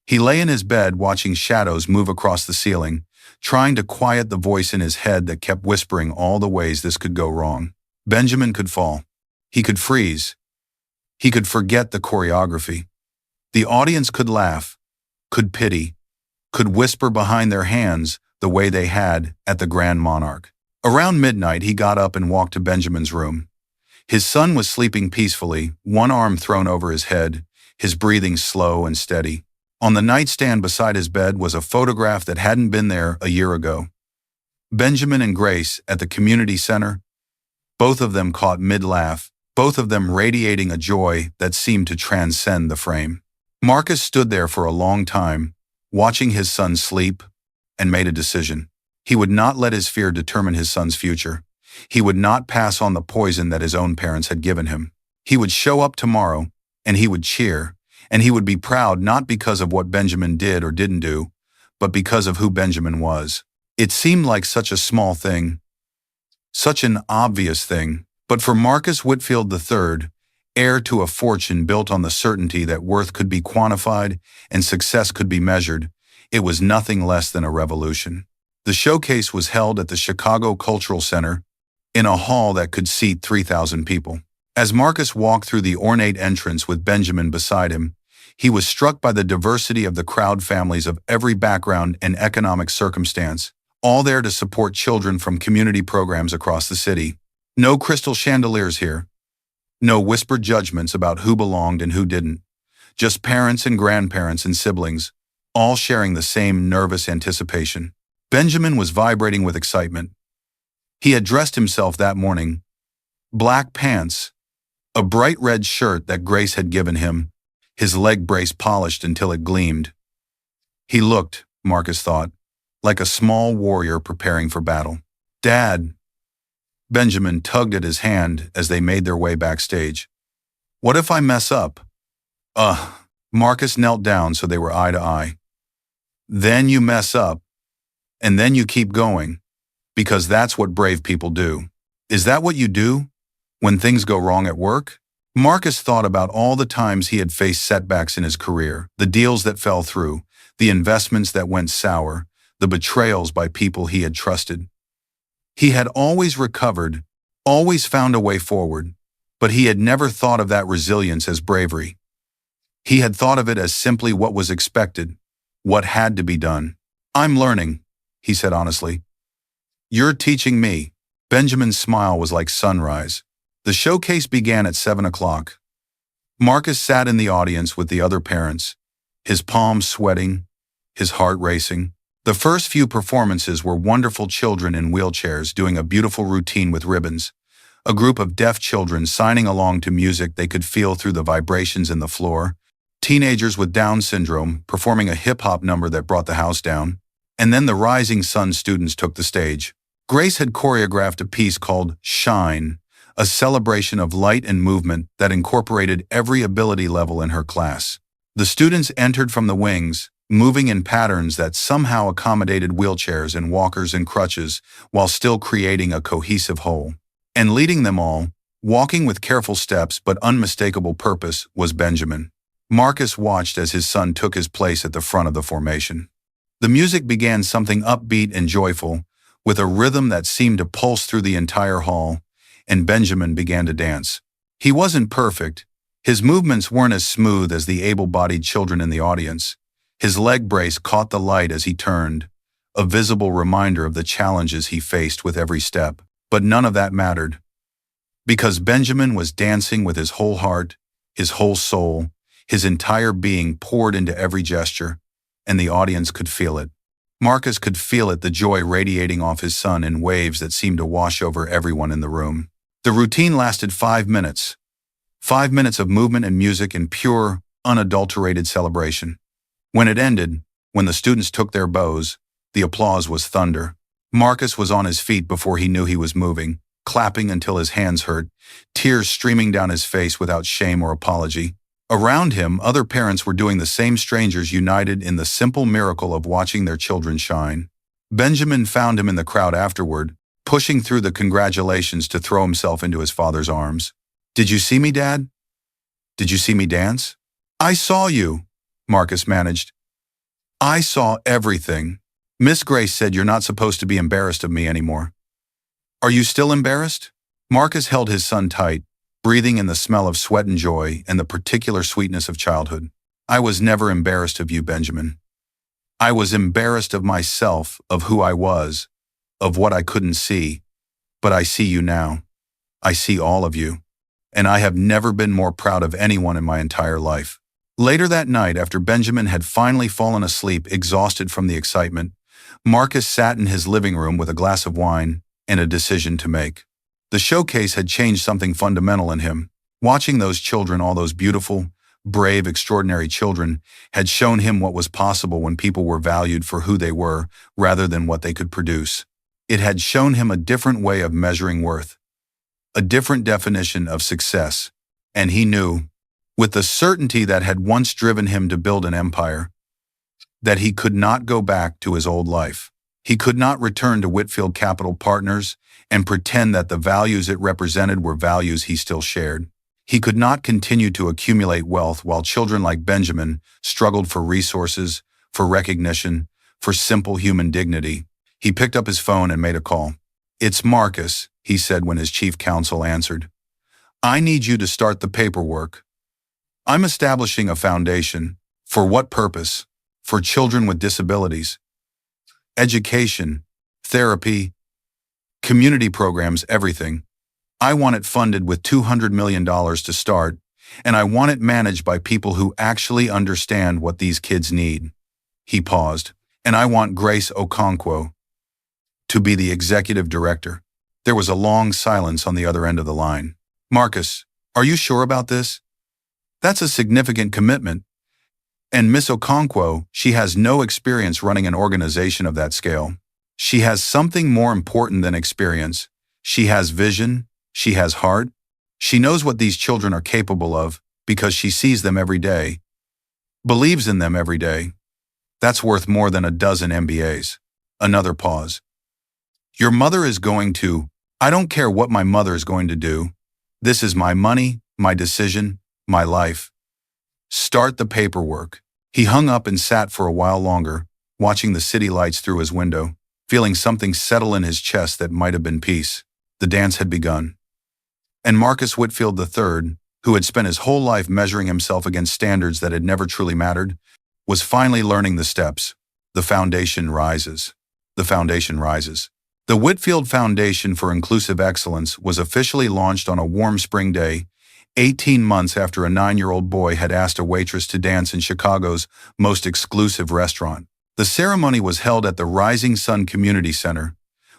He lay in his bed watching shadows move across the ceiling, trying to quiet the voice in his head that kept whispering all the ways this could go wrong. Benjamin could fall. He could freeze. He could forget the choreography. The audience could laugh, could pity, could whisper behind their hands the way they had at the Grand Monarch. Around midnight, he got up and walked to Benjamin's room. His son was sleeping peacefully, one arm thrown over his head, his breathing slow and steady. On the nightstand beside his bed was a photograph that hadn't been there a year ago. Benjamin and Grace at the community center, both of them caught mid-laugh, both of them radiating a joy that seemed to transcend the frame. Marcus stood there for a long time, watching his son sleep, and made a decision. He would not let his fear determine his son's future. He would not pass on the poison that his own parents had given him. He would show up tomorrow, and he would cheer, and he would be proud not because of what Benjamin did or didn't do, but because of who Benjamin was. It seemed like such a small thing, such an obvious thing, but for Marcus Whitfield III, heir to a fortune built on the certainty that worth could be quantified and success could be measured, it was nothing less than a revolution. The showcase was held at the Chicago Cultural Center, in a hall that could seat 3,000 people. As Marcus walked through the ornate entrance with Benjamin beside him, he was struck by the diversity of the crowd, families of every background and economic circumstance, all there to support children from community programs across the city. No crystal chandeliers here. No whispered judgments about who belonged and who didn't. Just parents and grandparents and siblings, all sharing the same nervous anticipation. Benjamin was vibrating with excitement. He had dressed himself that morning. Black pants, a bright red shirt that Grace had given him, his leg brace polished until it gleamed. He looked, Marcus thought, like a small warrior preparing for battle. "Dad," Benjamin tugged at his hand as they made their way backstage. "What if I mess up?" Marcus knelt down so they were eye to eye. "Then you mess up, and then you keep going, Because that's what brave people do. Is that what you do when things go wrong at work? Marcus thought about all the times he had faced setbacks in his career, the deals that fell through, the investments that went sour, the betrayals by people he had trusted. He had always recovered, always found a way forward, but he had never thought of that resilience as bravery. He had thought of it as simply what was expected, what had to be done. "I'm learning," he said honestly. "You're teaching me." Benjamin's smile was like sunrise. The showcase began at 7 o'clock. Marcus sat in the audience with the other parents, his palms sweating, his heart racing. The first few performances were wonderful children in wheelchairs doing a beautiful routine with ribbons, a group of deaf children signing along to music they could feel through the vibrations in the floor, teenagers with Down syndrome performing a hip-hop number that brought the house down, and then the Rising Sun students took the stage. Grace had choreographed a piece called Shine, a celebration of light and movement that incorporated every ability level in her class. The students entered from the wings, moving in patterns that somehow accommodated wheelchairs and walkers and crutches while still creating a cohesive whole. And leading them all, walking with careful steps but unmistakable purpose, was Benjamin. Marcus watched as his son took his place at the front of the formation. The music began something upbeat and joyful, with a rhythm that seemed to pulse through the entire hall, and Benjamin began to dance. He wasn't perfect. His movements weren't as smooth as the able-bodied children in the audience. His leg brace caught the light as he turned, a visible reminder of the challenges he faced with every step. But none of that mattered. Because Benjamin was dancing with his whole heart, his whole soul, his entire being poured into every gesture, and the audience could feel it. Marcus could feel it, the joy radiating off his son in waves that seemed to wash over everyone in the room. The routine lasted 5 minutes. 5 minutes of movement and music in pure, unadulterated celebration. When it ended, when the students took their bows, the applause was thunder. Marcus was on his feet before he knew he was moving, clapping until his hands hurt, tears streaming down his face without shame or apology. Around him, other parents were doing the same, strangers united in the simple miracle of watching their children shine. Benjamin found him in the crowd afterward, pushing through the congratulations to throw himself into his father's arms. "Did you see me, Dad? Did you see me dance?" "I saw you," Marcus managed. "I saw everything. Miss Grace said you're not supposed to be embarrassed of me anymore." "Are you still embarrassed?" Marcus held his son tight, breathing in the smell of sweat and joy and the particular sweetness of childhood. "I was never embarrassed of you, Benjamin. I was embarrassed of myself, of who I was, of what I couldn't see. But I see you now. I see all of you. And I have never been more proud of anyone in my entire life." Later that night, after Benjamin had finally fallen asleep, exhausted from the excitement, Marcus sat in his living room with a glass of wine and a decision to make. The showcase had changed something fundamental in him. Watching those children, all those beautiful, brave, extraordinary children, had shown him what was possible when people were valued for who they were rather than what they could produce. It had shown him a different way of measuring worth, a different definition of success, and he knew, with the certainty that had once driven him to build an empire, that he could not go back to his old life. He could not return to Whitfield Capital Partners and pretend that the values it represented were values he still shared. He could not continue to accumulate wealth while children like Benjamin struggled for resources, for recognition, for simple human dignity. He picked up his phone and made a call. "It's Marcus," he said when his chief counsel answered. "I need you to start the paperwork. I'm establishing a foundation. For what purpose? For children with disabilities. Education, therapy, community programs, everything. I want it funded with $200 million to start, and I want it managed by people who actually understand what these kids need." He paused. "And I want Grace Okonkwo to be the executive director." There was a long silence on the other end of the line. "Marcus, are you sure about this? That's a significant commitment. And Miss Okonkwo, she has no experience running an organization of that scale. She has something more important than experience. She has vision. She has heart. She knows what these children are capable of because she sees them every day, believes in them every day. That's worth more than a dozen MBAs." Another pause. Your mother is going to. I don't care what my mother is going to do. This is my money, my decision, my life. Start the paperwork. He hung up and sat for a while longer, watching the city lights through his window, feeling something settle in his chest that might have been peace. The dance had begun. And Marcus Whitfield III, who had spent his whole life measuring himself against standards that had never truly mattered, was finally learning the steps. The foundation rises. The foundation rises. The Whitfield Foundation for Inclusive Excellence was officially launched on a warm spring day, 18 months after a 9-year-old boy had asked a waitress to dance in Chicago's most exclusive restaurant. The ceremony was held at the Rising Sun Community Center,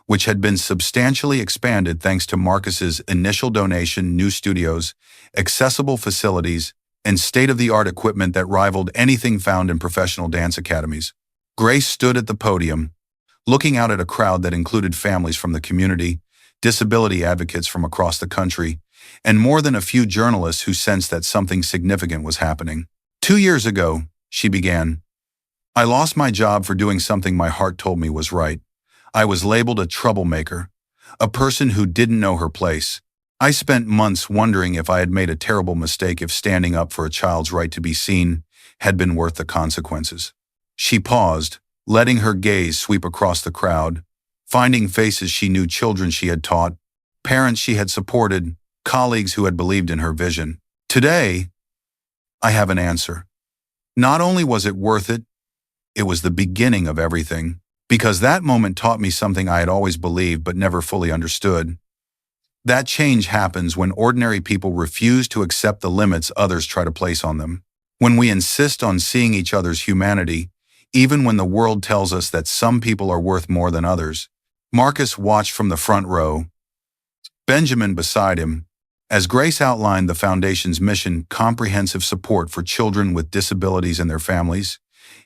which had been substantially expanded thanks to Marcus's initial donation, new studios, accessible facilities, and state-of-the-art equipment that rivaled anything found in professional dance academies. Grace stood at the podium, looking out at a crowd that included families from the community, disability advocates from across the country, and more than a few journalists who sensed that something significant was happening. 2 years ago, she began, I lost my job for doing something my heart told me was right. I was labeled a troublemaker, a person who didn't know her place. I spent months wondering if I had made a terrible mistake, if standing up for a child's right to be seen had been worth the consequences. She paused, letting her gaze sweep across the crowd, finding faces she knew, children she had taught, parents she had supported, colleagues who had believed in her vision. Today, I have an answer. Not only was it worth it, it was the beginning of everything, because that moment taught me something I had always believed but never fully understood. That change happens when ordinary people refuse to accept the limits others try to place on them. When we insist on seeing each other's humanity, even when the world tells us that some people are worth more than others. Marcus watched from the front row, Benjamin beside him, as Grace outlined the Foundation's mission: comprehensive support for children with disabilities and their families,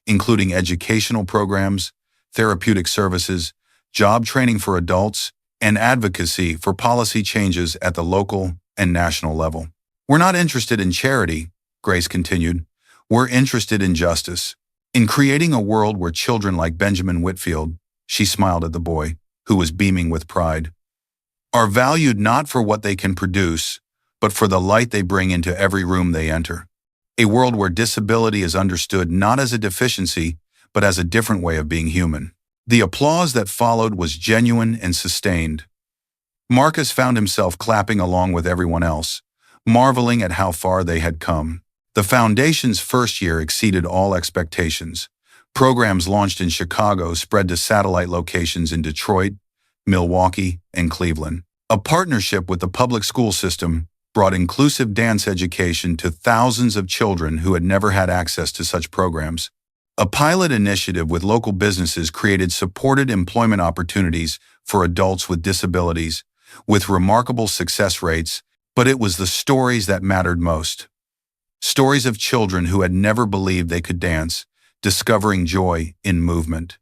including educational programs, therapeutic services, job training for adults, and advocacy for policy changes at the local and national level. We're not interested in charity, Grace continued. We're interested in justice. In creating a world where children like Benjamin Whitfield, she smiled at the boy, who was beaming with pride, are valued not for what they can produce, but for the light they bring into every room they enter. A world where disability is understood not as a deficiency, but as a different way of being human. The applause that followed was genuine and sustained. Marcus found himself clapping along with everyone else, marveling at how far they had come. The Foundation's first year exceeded all expectations. Programs launched in Chicago spread to satellite locations in Detroit, Milwaukee, and Cleveland. A partnership with the public school system brought inclusive dance education to thousands of children who had never had access to such programs. A pilot initiative with local businesses created supported employment opportunities for adults with disabilities, with remarkable success rates, but it was the stories that mattered most. Stories of children who had never believed they could dance, discovering joy in movement.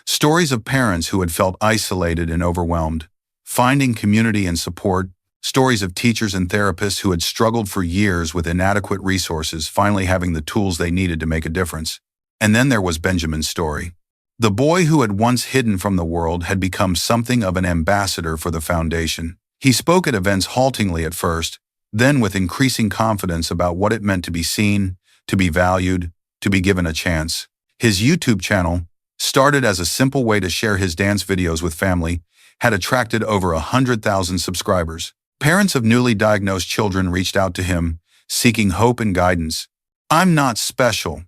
Stories of parents who had felt isolated and overwhelmed, finding community and support. Stories of teachers and therapists who had struggled for years with inadequate resources, finally having the tools they needed to make a difference. And then there was Benjamin's story. The boy who had once hidden from the world had become something of an ambassador for the Foundation. He spoke at events haltingly at first, then with increasing confidence about what it meant to be seen, to be valued, to be given a chance. His YouTube channel, started as a simple way to share his dance videos with family, had attracted over 100,000 subscribers. Parents of newly diagnosed children reached out to him, seeking hope and guidance. "I'm not special,"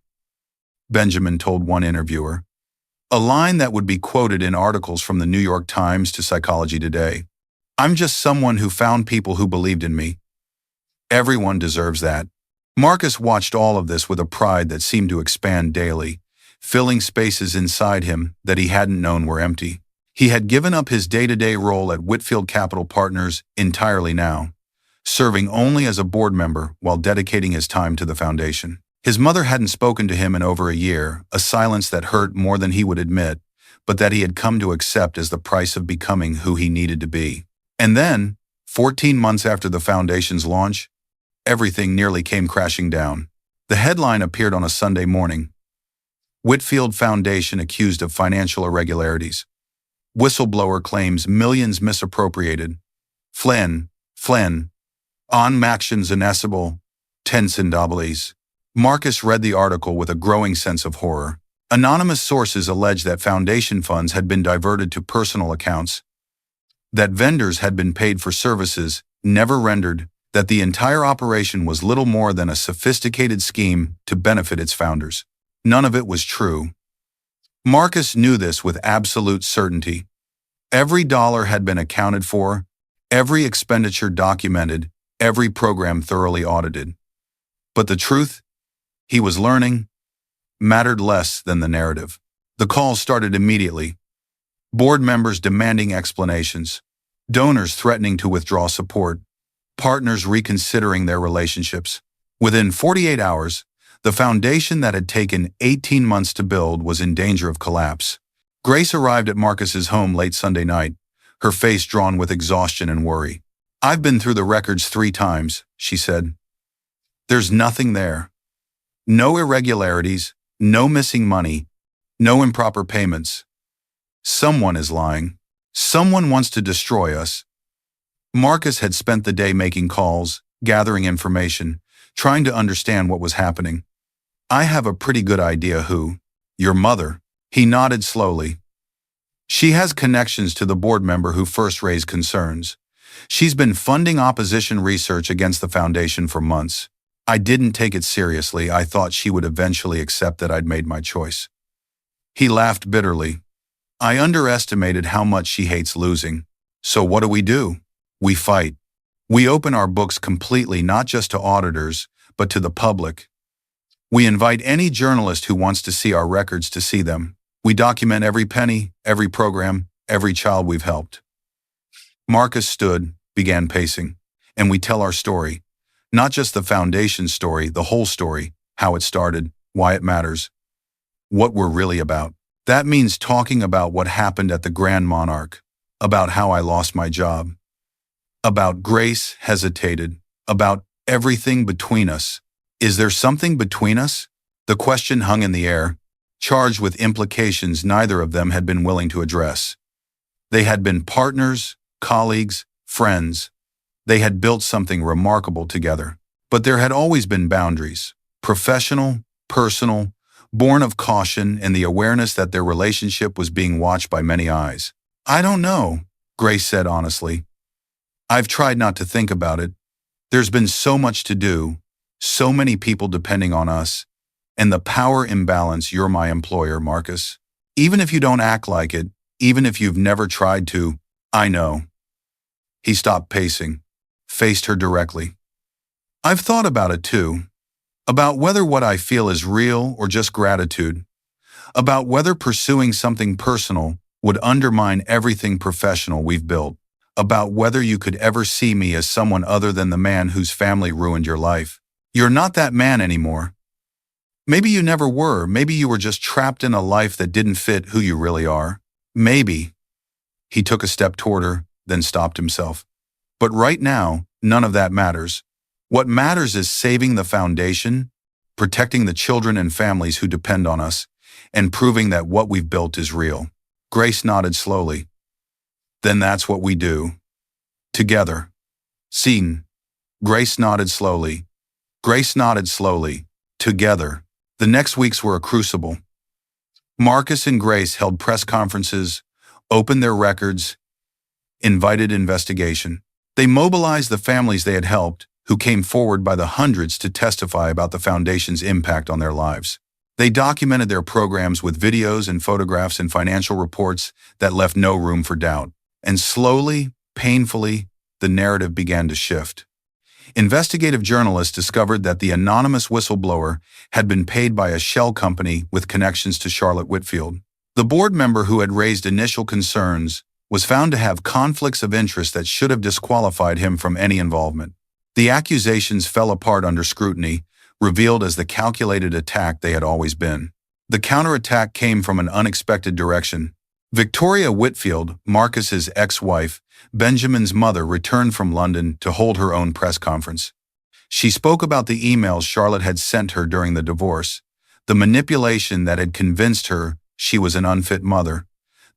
Benjamin told one interviewer, a line that would be quoted in articles from the New York Times to Psychology Today. "I'm just someone who found people who believed in me. Everyone deserves that." Marcus watched all of this with a pride that seemed to expand daily, filling spaces inside him that he hadn't known were empty. He had given up his day-to-day role at Whitfield Capital Partners entirely now, serving only as a board member while dedicating his time to the Foundation. His mother hadn't spoken to him in over a year, a silence that hurt more than he would admit, but that he had come to accept as the price of becoming who he needed to be. And then, 14 months after the Foundation's launch, everything nearly came crashing down. The headline appeared on a Sunday morning: Whitfield Foundation accused of financial irregularities. Whistleblower claims millions misappropriated. Flynn, on actions inessable, tensindables. Marcus read the article with a growing sense of horror. Anonymous sources allege that foundation funds had been diverted to personal accounts, that vendors had been paid for services never rendered, that the entire operation was little more than a sophisticated scheme to benefit its founders. None of it was true. Marcus knew this with absolute certainty. Every dollar had been accounted for, every expenditure documented, every program thoroughly audited. But the truth, he was learning, mattered less than the narrative. The calls started immediately. Board members demanding explanations, donors threatening to withdraw support, partners reconsidering their relationships. Within 48 hours, the foundation that had taken 18 months to build was in danger of collapse. Grace arrived at Marcus's home late Sunday night, her face drawn with exhaustion and worry. "I've been through the records 3 times, she said. "There's nothing there. No irregularities, no missing money, no improper payments. Someone is lying. Someone wants to destroy us." Marcus had spent the day making calls, gathering information, trying to understand what was happening. "I have a pretty good idea who. Your mother." He nodded slowly. "She has connections to the board member who first raised concerns. She's been funding opposition research against the foundation for months. I didn't take it seriously. I thought she would eventually accept that I'd made my choice." He laughed bitterly. "I underestimated how much she hates losing. So what do? We fight. We open our books completely, not just to auditors, but to the public. We invite any journalist who wants to see our records to see them. We document every penny, every program, every child we've helped." Marcus stood, began pacing, "And we tell our story. Not just the foundation story, the whole story, how it started, why it matters, what we're really about. That means talking about what happened at the Grand Monarch, about how I lost my job, about Grace hesitated, about everything between us. Is there something between us?" The question hung in the air, charged with implications neither of them had been willing to address. They had been partners, colleagues, friends. They had built something remarkable together. But there had always been boundaries, professional, personal, born of caution and the awareness that their relationship was being watched by many eyes. "I don't know," Grace said honestly. "I've tried not to think about it. There's been so much to do, so many people depending on us, and the power imbalance. You're my employer, Marcus. Even if you don't act like it, even if you've never tried to, I know." He stopped pacing, faced her directly. "I've thought about it too. About whether what I feel is real or just gratitude. About whether pursuing something personal would undermine everything professional we've built. About whether you could ever see me as someone other than the man whose family ruined your life. You're not that man anymore. Maybe you never were. Maybe you were just trapped in a life that didn't fit who you really are. Maybe." He took a step toward her, then stopped himself. "But right now, none of that matters. What matters is saving the foundation, protecting the children and families who depend on us, and proving that what we've built is real." Grace nodded slowly. "Then that's what we do. Together." Scene. Grace nodded slowly. Together. The next weeks were a crucible. Marcus and Grace held press conferences, opened their records, invited investigation. They mobilized the families they had helped, who came forward by the hundreds to testify about the foundation's impact on their lives. They documented their programs with videos and photographs and financial reports that left no room for doubt. And slowly, painfully, the narrative began to shift. Investigative journalists discovered that the anonymous whistleblower had been paid by a shell company with connections to Charlotte Whitfield. The board member who had raised initial concerns was found to have conflicts of interest that should have disqualified him from any involvement. The accusations fell apart under scrutiny, revealed as the calculated attack they had always been. The counterattack came from an unexpected direction. Victoria Whitfield, Marcus's ex-wife, Benjamin's mother, returned from London to hold her own press conference. She spoke about the emails Charlotte had sent her during the divorce, the manipulation that had convinced her she was an unfit mother,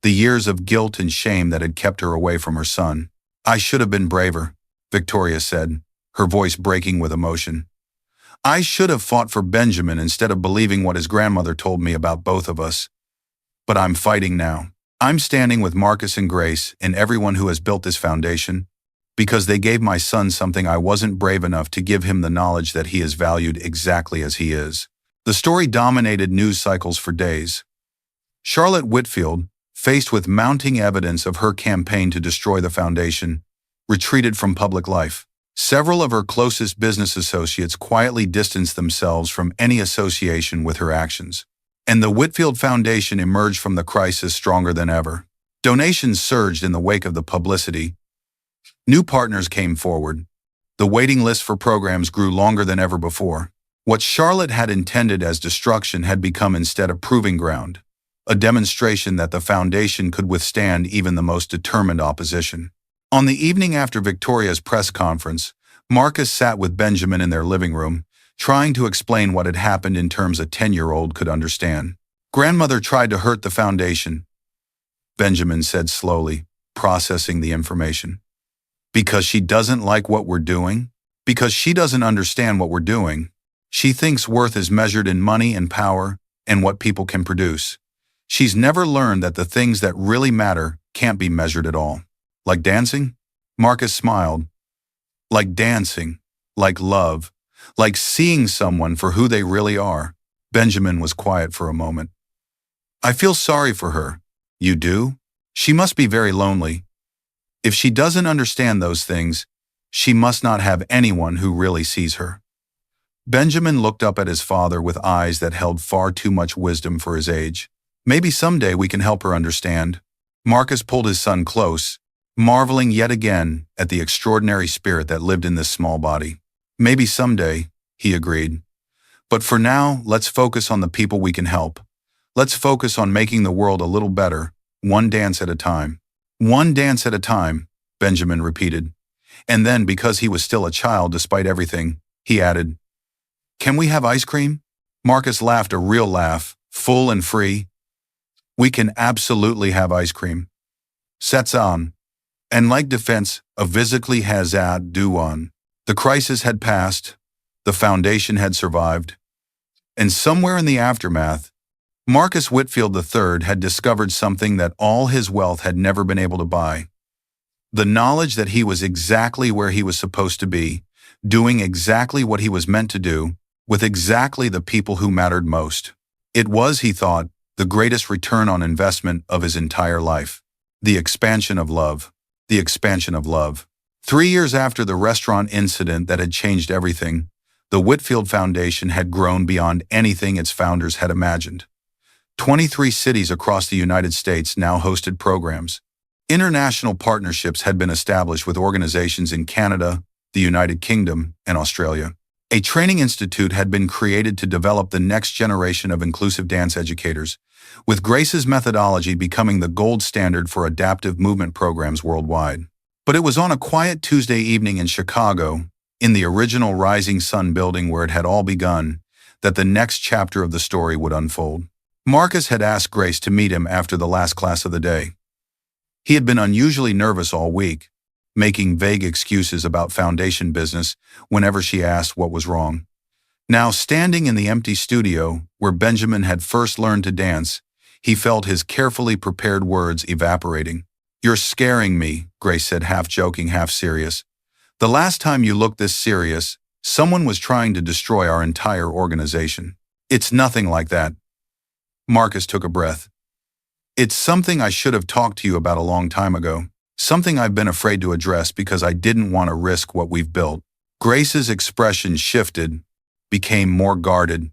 the years of guilt and shame that had kept her away from her son. "I should have been braver," Victoria said, her voice breaking with emotion. "I should have fought for Benjamin instead of believing what his grandmother told me about both of us. But I'm fighting now. I'm standing with Marcus and Grace and everyone who has built this foundation, because they gave my son something I wasn't brave enough to give him, the knowledge that he is valued exactly as he is." The story dominated news cycles for days. Charlotte Whitfield, faced with mounting evidence of her campaign to destroy the foundation, retreated from public life. Several of her closest business associates quietly distanced themselves from any association with her actions. And the Whitfield Foundation emerged from the crisis stronger than ever. Donations surged in the wake of the publicity. New partners came forward. The waiting list for programs grew longer than ever before. What Charlotte had intended as destruction had become instead a proving ground, a demonstration that the foundation could withstand even the most determined opposition. On the evening after Victoria's press conference, Marcus sat with Benjamin in their living room, trying to explain what had happened in terms a 10-year-old could understand. "Grandmother tried to hurt the foundation," Benjamin said slowly, processing the information. "Because she doesn't like what we're doing? Because she doesn't understand what we're doing. She thinks worth is measured in money and power and what people can produce. She's never learned that the things that really matter can't be measured at all." "Like dancing?" Marcus smiled. "Like dancing, like love, like seeing someone for who they really are." Benjamin was quiet for a moment. "I feel sorry for her." "You do? She must be very lonely. If she doesn't understand those things, she must not have anyone who really sees her." Benjamin looked up at his father with eyes that held far too much wisdom for his age. "Maybe someday we can help her understand." Marcus pulled his son close, marveling yet again at the extraordinary spirit that lived in this small body. "Maybe someday," he agreed. "But for now, let's focus on the people we can help. Let's focus on making the world a little better, one dance at a time." "One dance at a time," Benjamin repeated. And then, because he was still a child despite everything, he added, "Can we have ice cream?" Marcus laughed, a real laugh, full and free. "We can absolutely have ice cream." Sets on. And like defense, a physically hazard do on. The crisis had passed, the foundation had survived, and somewhere in the aftermath, Marcus Whitfield III had discovered something that all his wealth had never been able to buy. The knowledge that he was exactly where he was supposed to be, doing exactly what he was meant to do, with exactly the people who mattered most. It was, he thought, the greatest return on investment of his entire life. The expansion of love. The expansion of love. 3 years after the restaurant incident that had changed everything, the Whitfield Foundation had grown beyond anything its founders had imagined. 23 cities across the United States now hosted programs. International partnerships had been established with organizations in Canada, the United Kingdom, and Australia. A training institute had been created to develop the next generation of inclusive dance educators, with Grace's methodology becoming the gold standard for adaptive movement programs worldwide. But it was on a quiet Tuesday evening in Chicago, in the original Rising Sun building where it had all begun, that the next chapter of the story would unfold. Marcus had asked Grace to meet him after the last class of the day. He had been unusually nervous all week, making vague excuses about foundation business whenever she asked what was wrong. Now, standing in the empty studio where Benjamin had first learned to dance, he felt his carefully prepared words evaporating. "You're scaring me," Grace said, half joking, half serious. "The last time you looked this serious, someone was trying to destroy our entire organization." "It's nothing like that." Marcus took a breath. "It's something I should have talked to you about a long time ago. Something I've been afraid to address because I didn't want to risk what we've built." Grace's expression shifted, became more guarded.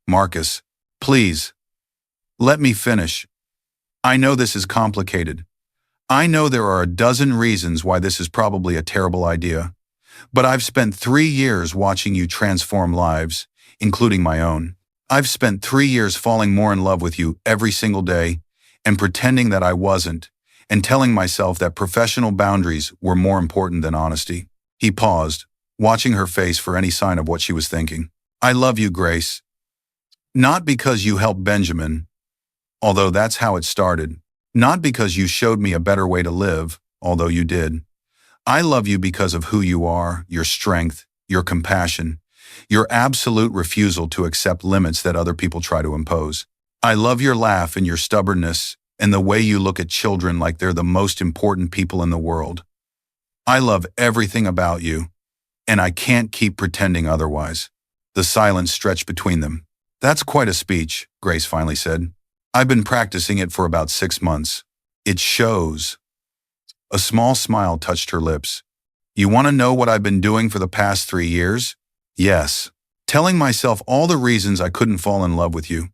"Marcus, please, let me finish. I know this is complicated. I know there are a dozen reasons why this is probably a terrible idea. But I've spent 3 years watching you transform lives, including my own. I've spent 3 years falling more in love with you every single day and pretending that I wasn't, and telling myself that professional boundaries were more important than honesty." He paused, watching her face for any sign of what she was thinking. "I love you, Grace. Not because you helped Benjamin, although that's how it started. Not because you showed me a better way to live, although you did. I love you because of who you are, your strength, your compassion, your absolute refusal to accept limits that other people try to impose. I love your laugh and your stubbornness, and the way you look at children like they're the most important people in the world. I love everything about you, and I can't keep pretending otherwise. The silence stretched between them. That's quite a speech, Grace finally said. I've been practicing it for about 6 months. It shows. A small smile touched her lips. You want to know what I've been doing for the past 3 years? Yes. Telling myself all the reasons I couldn't fall in love with you.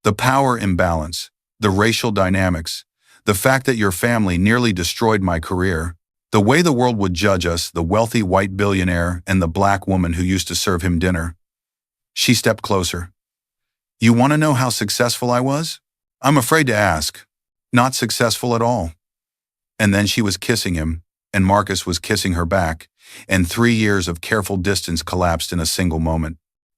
The power imbalance, the racial dynamics, the fact that your family nearly destroyed my career, the way the world would judge us, the wealthy white billionaire and the black woman who used to serve him dinner. She stepped closer. You want to know how successful I was? I'm afraid to ask. Not successful at all. And then she was kissing him, and Marcus was kissing her back, and 3 years of careful distance collapsed in a single moment.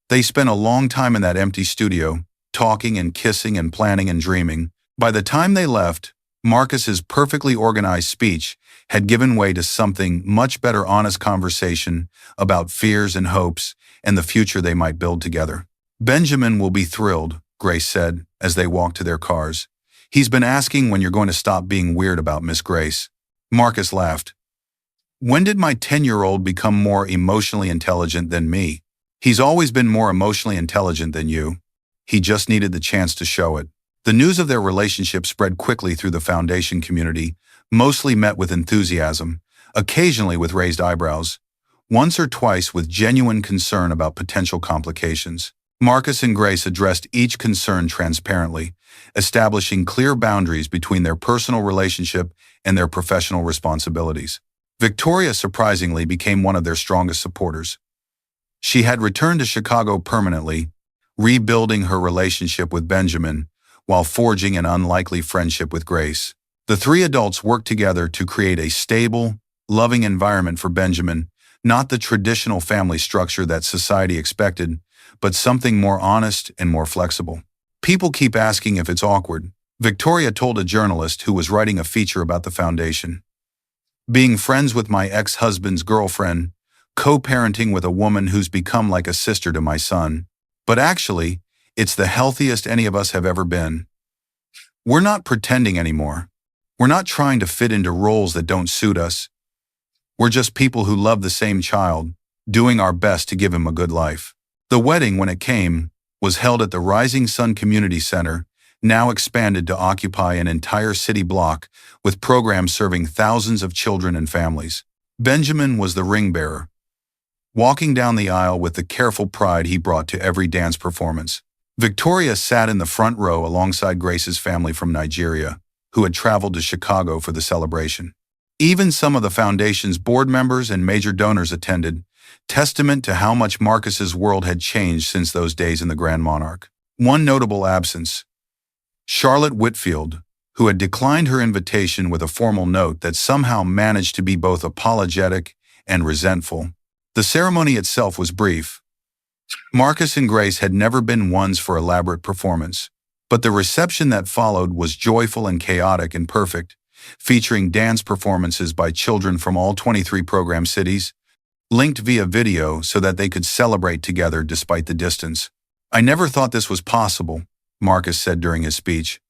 They spent a long time in that empty studio, talking and kissing and planning and dreaming. By the time they left, Marcus's perfectly organized speech had given way to something much better, honest conversation about fears and hopes and the future they might build together. Benjamin will be thrilled, Grace said, as they walked to their cars. He's been asking when you're going to stop being weird about Miss Grace. Marcus laughed. When did my 10-year-old become more emotionally intelligent than me? He's always been more emotionally intelligent than you. He just needed the chance to show it. The news of their relationship spread quickly through the foundation community, mostly met with enthusiasm, occasionally with raised eyebrows, once or twice with genuine concern about potential complications. Marcus and Grace addressed each concern transparently, establishing clear boundaries between their personal relationship and their professional responsibilities. Victoria surprisingly became one of their strongest supporters. She had returned to Chicago permanently, rebuilding her relationship with Benjamin while forging an unlikely friendship with Grace. The three adults worked together to create a stable, loving environment for Benjamin, not the traditional family structure that society expected, but something more honest and more flexible. People keep asking if it's awkward, Victoria told a journalist who was writing a feature about the foundation. Being friends with my ex-husband's girlfriend, co-parenting with a woman who's become like a sister to my son. But actually, it's the healthiest any of us have ever been. We're not pretending anymore. We're not trying to fit into roles that don't suit us. We're just people who love the same child, doing our best to give him a good life. The wedding, when it came, was held at the Rising Sun Community Center, now expanded to occupy an entire city block with programs serving thousands of children and families. Benjamin was the ring bearer, walking down the aisle with the careful pride he brought to every dance performance. Victoria sat in the front row alongside Grace's family from Nigeria, who had traveled to Chicago for the celebration. Even some of the foundation's board members and major donors attended, testament to how much Marcus's world had changed since those days in the Grand Monarch. One notable absence: Charlotte Whitfield, who had declined her invitation with a formal note that somehow managed to be both apologetic and resentful. The ceremony itself was brief. Marcus and Grace had never been ones for elaborate performance, but the reception that followed was joyful and chaotic and perfect, featuring dance performances by children from all 23 program cities, linked via video so that they could celebrate together despite the distance. I never thought this was possible, Marcus said during his speech.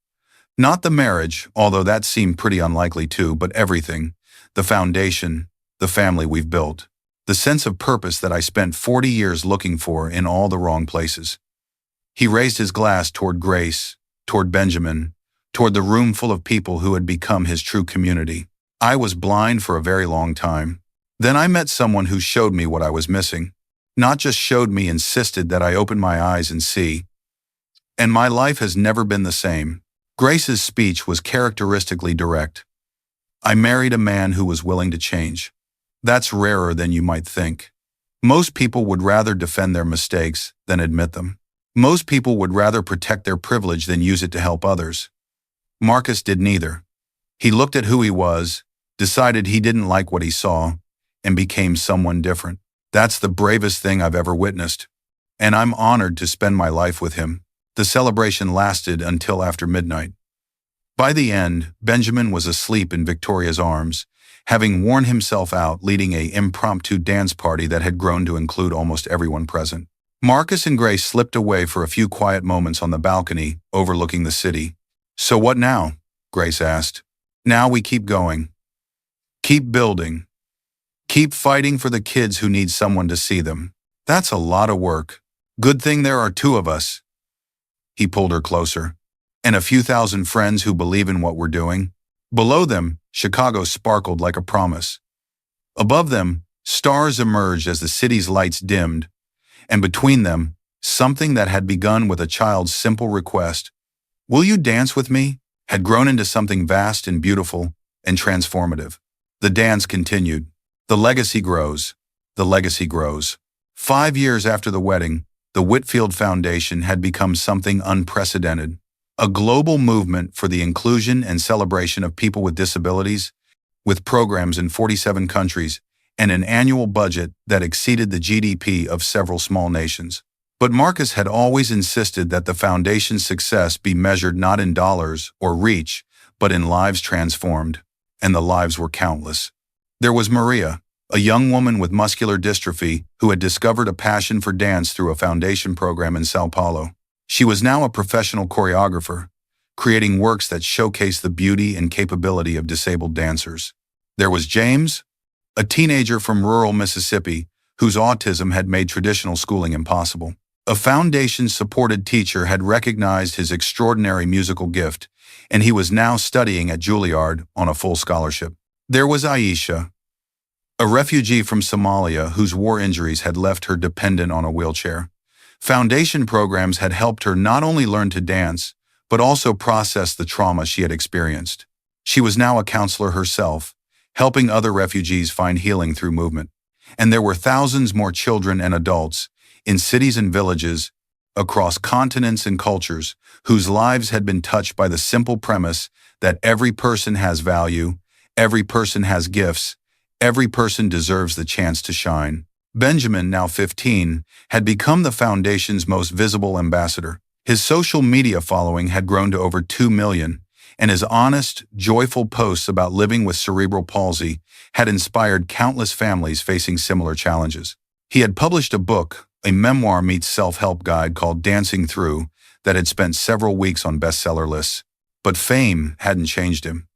Not the marriage, although that seemed pretty unlikely too, but everything, the foundation, the family we've built, the sense of purpose that I spent 40 years looking for in all the wrong places. He raised his glass toward Grace, toward Benjamin, toward the room full of people who had become his true community. I was blind for a very long time. Then I met someone who showed me what I was missing. Not just showed me, insisted that I open my eyes and see. And my life has never been the same. Grace's speech was characteristically direct. I married a man who was willing to change. That's rarer than you might think. Most people would rather defend their mistakes than admit them. Most people would rather protect their privilege than use it to help others. Marcus did neither. He looked at who he was, decided he didn't like what he saw, and became someone different. That's the bravest thing I've ever witnessed. And I'm honored to spend my life with him. The celebration lasted until after midnight. By the end, Benjamin was asleep in Victoria's arms, having worn himself out leading an impromptu dance party that had grown to include almost everyone present. Marcus and Grace slipped away for a few quiet moments on the balcony, overlooking the city. "So what now?" Grace asked. "Now we keep going. Keep building. Keep fighting for the kids who need someone to see them. That's a lot of work. Good thing there are two of us." He pulled her closer. "And a few thousand friends who believe in what we're doing." Below them, Chicago sparkled like a promise. Above them, stars emerged as the city's lights dimmed, and between them, something that had begun with a child's simple request, "Will you dance with me?" had grown into something vast and beautiful and transformative. The dance continued. The legacy grows. The legacy grows. 5 years after the wedding, the Whitfield Foundation had become something unprecedented. A global movement for the inclusion and celebration of people with disabilities, with programs in 47 countries and an annual budget that exceeded the GDP of several small nations. But Marcus had always insisted that the foundation's success be measured not in dollars or reach, but in lives transformed, and the lives were countless. There was Maria, a young woman with muscular dystrophy who had discovered a passion for dance through a foundation program in Sao Paulo. She was now a professional choreographer, creating works that showcased the beauty and capability of disabled dancers. There was James, a teenager from rural Mississippi whose autism had made traditional schooling impossible. A foundation-supported teacher had recognized his extraordinary musical gift, and he was now studying at Juilliard on a full scholarship. There was Aisha, a refugee from Somalia whose war injuries had left her dependent on a wheelchair. Foundation programs had helped her not only learn to dance, but also process the trauma she had experienced. She was now a counselor herself, helping other refugees find healing through movement. And there were thousands more children and adults, in cities and villages, across continents and cultures, whose lives had been touched by the simple premise that every person has value, every person has gifts, every person deserves the chance to shine. Benjamin, now 15, had become the foundation's most visible ambassador. His social media following had grown to over 2 million, and his honest, joyful posts about living with cerebral palsy had inspired countless families facing similar challenges. He had published a book, a memoir meets self-help guide called Dancing Through, that had spent several weeks on bestseller lists. But fame hadn't changed him.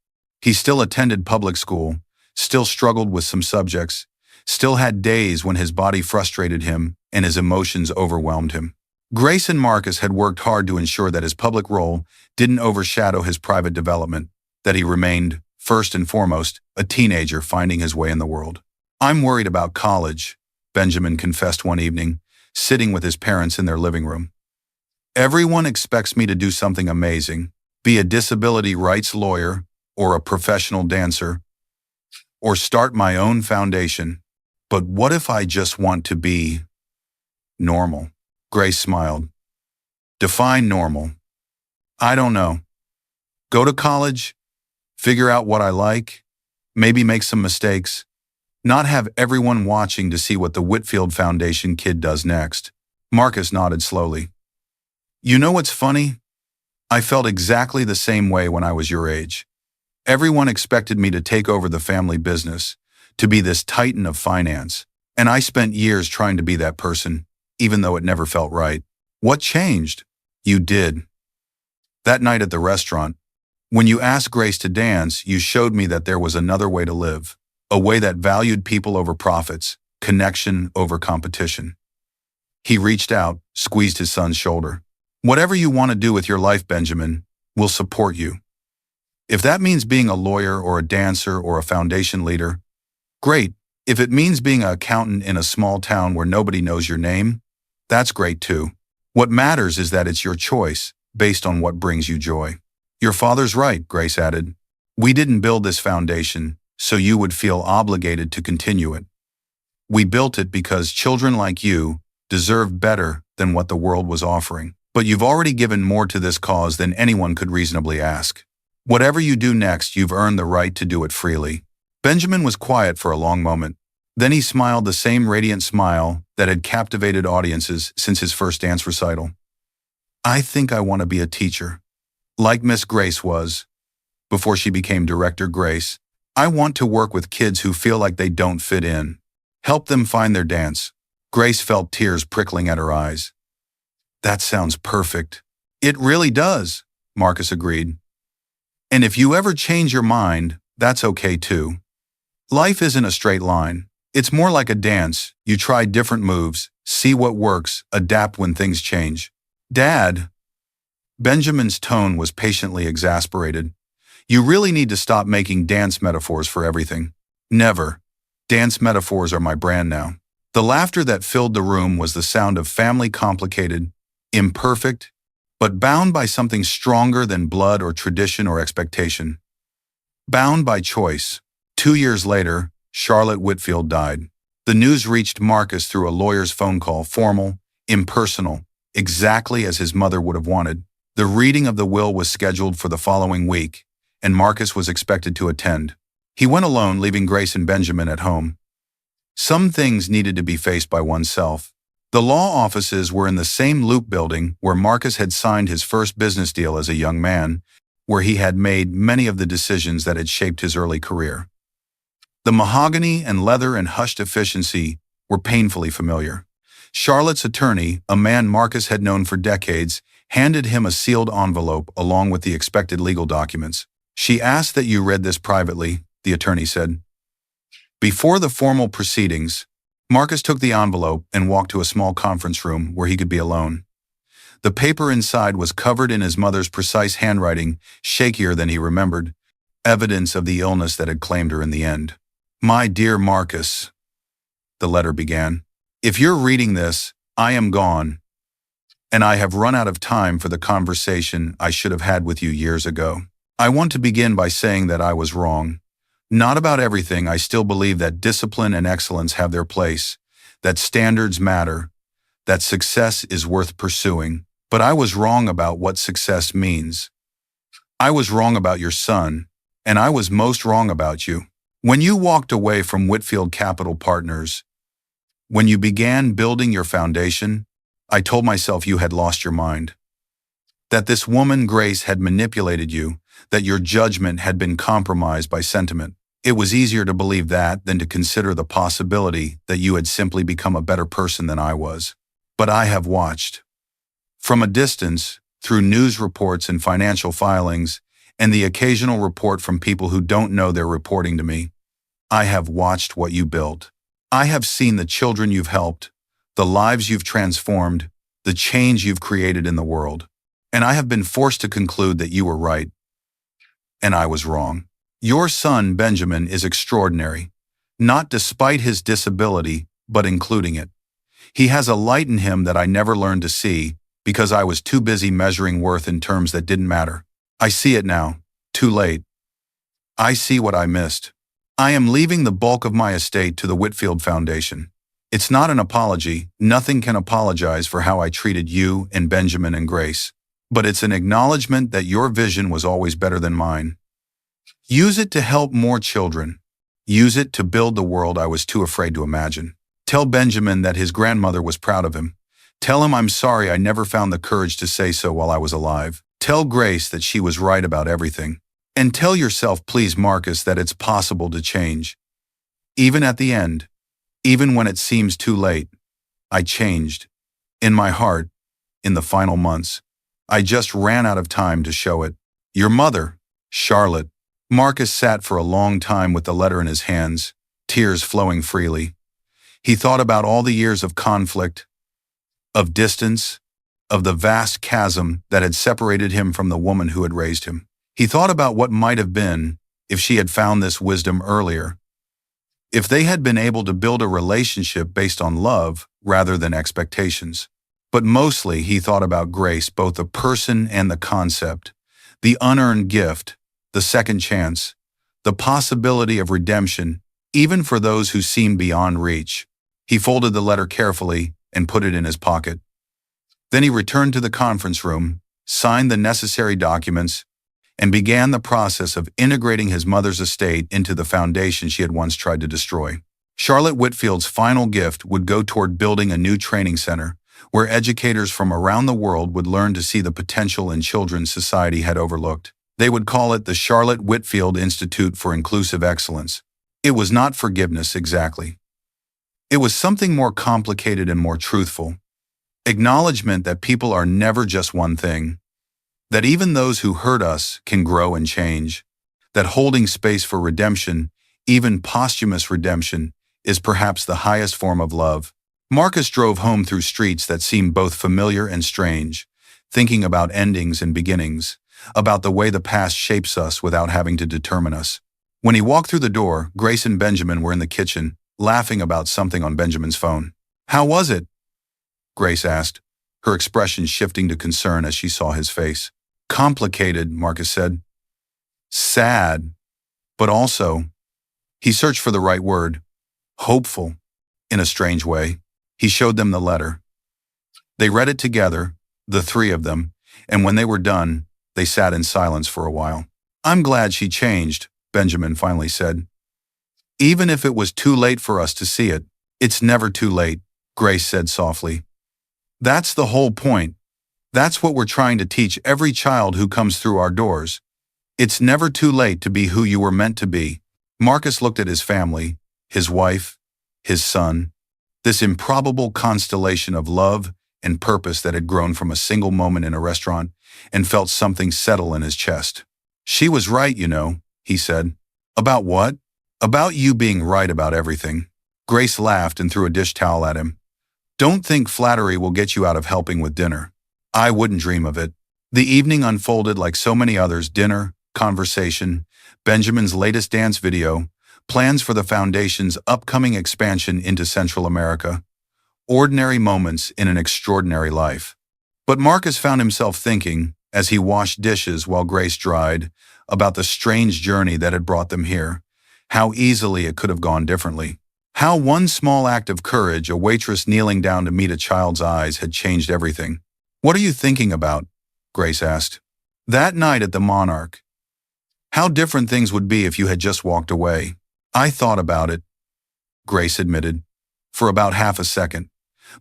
He still attended public school, still struggled with some subjects, still had days when his body frustrated him and his emotions overwhelmed him. Grace and Marcus had worked hard to ensure that his public role didn't overshadow his private development, that he remained, first and foremost, a teenager finding his way in the world. "I'm worried about college," Benjamin confessed one evening, sitting with his parents in their living room. "Everyone expects me to do something amazing, be a disability rights lawyer, or a professional dancer, or start my own foundation. But what if I just want to be normal?" Grace smiled. "Define normal." "I don't know. Go to college, figure out what I like, maybe make some mistakes, not have everyone watching to see what the Whitfield Foundation kid does next." Marcus nodded slowly. "You know what's funny? I felt exactly the same way when I was your age. Everyone expected me to take over the family business, to be this titan of finance, and I spent years trying to be that person, even though it never felt right. What changed? You did. That night at the restaurant, when you asked Grace to dance, you showed me that there was another way to live, a way that valued people over profits, connection over competition." He reached out, squeezed his son's shoulder. "Whatever you want to do with your life, Benjamin, we'll support you. If that means being a lawyer or a dancer or a foundation leader, great. If it means being an accountant in a small town where nobody knows your name, that's great too. What matters is that it's your choice, based on what brings you joy." "Your father's right," Grace added. "We didn't build this foundation so you would feel obligated to continue it. We built it because children like you deserve better than what the world was offering. But you've already given more to this cause than anyone could reasonably ask. Whatever you do next, you've earned the right to do it freely." Benjamin was quiet for a long moment. Then he smiled the same radiant smile that had captivated audiences since his first dance recital. "I think I want to be a teacher, like Miss Grace was, before she became director, Grace. I want to work with kids who feel like they don't fit in. Help them find their dance. Grace felt tears prickling at her eyes. That sounds perfect. It really does, Marcus agreed. And if you ever change your mind, that's okay too. Life isn't a straight line. It's more like a dance. You try different moves, see what works, adapt when things change. Dad, Benjamin's tone was patiently exasperated. You really need to stop making dance metaphors for everything. Never. Dance metaphors are my brand now. The laughter that filled the room was the sound of family complicated, imperfect, but bound by something stronger than blood or tradition or expectation. Bound by choice. 2 years later, Charlotte Whitfield died. The news reached Marcus through a lawyer's phone call, formal, impersonal, exactly as his mother would have wanted. The reading of the will was scheduled for the following week, and Marcus was expected to attend. He went alone, leaving Grace and Benjamin at home. Some things needed to be faced by oneself. The law offices were in the same Loop building where Marcus had signed his first business deal as a young man, where he had made many of the decisions that had shaped his early career. The mahogany and leather and hushed efficiency were painfully familiar. Charlotte's attorney, a man Marcus had known for decades, handed him a sealed envelope along with the expected legal documents. She asked that you read this privately, the attorney said. Before the formal proceedings, Marcus took the envelope and walked to a small conference room where he could be alone. The paper inside was covered in his mother's precise handwriting, shakier than he remembered, evidence of the illness that had claimed her in the end. My dear Marcus, the letter began, if you're reading this, I am gone, and I have run out of time for the conversation I should have had with you years ago. I want to begin by saying that I was wrong. Not about everything. I still believe that discipline and excellence have their place, that standards matter, that success is worth pursuing. But I was wrong about what success means. I was wrong about your son, and I was most wrong about you. When you walked away from Whitfield Capital Partners, when you began building your foundation, I told myself you had lost your mind. That this woman, Grace, had manipulated you, that your judgment had been compromised by sentiment. It was easier to believe that than to consider the possibility that you had simply become a better person than I was. But I have watched. From a distance, through news reports and financial filings, and the occasional report from people who don't know they're reporting to me, I have watched what you built. I have seen the children you've helped, the lives you've transformed, the change you've created in the world. And I have been forced to conclude that you were right, and I was wrong. Your son, Benjamin, is extraordinary, not despite his disability, but including it. He has a light in him that I never learned to see because I was too busy measuring worth in terms that didn't matter. I see it now, too late. I see what I missed. I am leaving the bulk of my estate to the Whitfield Foundation. It's not an apology. Nothing can apologize for how I treated you and Benjamin and Grace. But it's an acknowledgement that your vision was always better than mine. Use it to help more children. Use it to build the world I was too afraid to imagine. Tell Benjamin that his grandmother was proud of him. Tell him I'm sorry I never found the courage to say so while I was alive. Tell Grace that she was right about everything. And tell yourself, please, Marcus, that it's possible to change. Even at the end, even when it seems too late, I changed. In my heart, in the final months. I just ran out of time to show it. Your mother, Charlotte. Marcus sat for a long time with the letter in his hands, tears flowing freely. He thought about all the years of conflict, of distance, of the vast chasm that had separated him from the woman who had raised him. He thought about what might have been if she had found this wisdom earlier, if they had been able to build a relationship based on love rather than expectations. But mostly he thought about Grace, both the person and the concept, the unearned gift, the second chance, the possibility of redemption, even for those who seemed beyond reach. He folded the letter carefully and put it in his pocket. Then he returned to the conference room, signed the necessary documents, and began the process of integrating his mother's estate into the foundation she had once tried to destroy. Charlotte Whitfield's final gift would go toward building a new training center where educators from around the world would learn to see the potential in children society had overlooked. They would call it the Charlotte Whitfield Institute for Inclusive Excellence. It was not forgiveness exactly. It was something more complicated and more truthful. Acknowledgement that people are never just one thing. That even those who hurt us can grow and change. That holding space for redemption, even posthumous redemption, is perhaps the highest form of love. Marcus drove home through streets that seemed both familiar and strange, thinking about endings and beginnings, about the way the past shapes us without having to determine us. When he walked through the door, Grace and Benjamin were in the kitchen, laughing about something on Benjamin's phone. "How was it?" Grace asked, her expression shifting to concern as she saw his face. "Complicated," Marcus said. "Sad, but also," he searched for the right word, "hopeful," in a strange way. He showed them the letter. They read it together, the three of them, and when they were done, they sat in silence for a while. "I'm glad she changed," Benjamin finally said. "Even if it was too late for us to see it, it's never too late," Grace said softly. "That's the whole point. That's what we're trying to teach every child who comes through our doors. It's never too late to be who you were meant to be." Marcus looked at his family, his wife, his son, this improbable constellation of love and purpose that had grown from a single moment in a restaurant, and felt something settle in his chest. "She was right, you know," he said. "About what?" "About you being right about everything." Grace laughed and threw a dish towel at him. "Don't think flattery will get you out of helping with dinner. I wouldn't dream of it." The evening unfolded like so many others: dinner, conversation, Benjamin's latest dance video, plans for the Foundation's upcoming expansion into Central America. Ordinary moments in an extraordinary life. But Marcus found himself thinking, as he washed dishes while Grace dried, about the strange journey that had brought them here, how easily it could have gone differently. How one small act of courage, a waitress kneeling down to meet a child's eyes, had changed everything. "What are you thinking about?" Grace asked. "That night at the Monarch. How different things would be if you had just walked away." "I thought about it," Grace admitted, "for about half a second.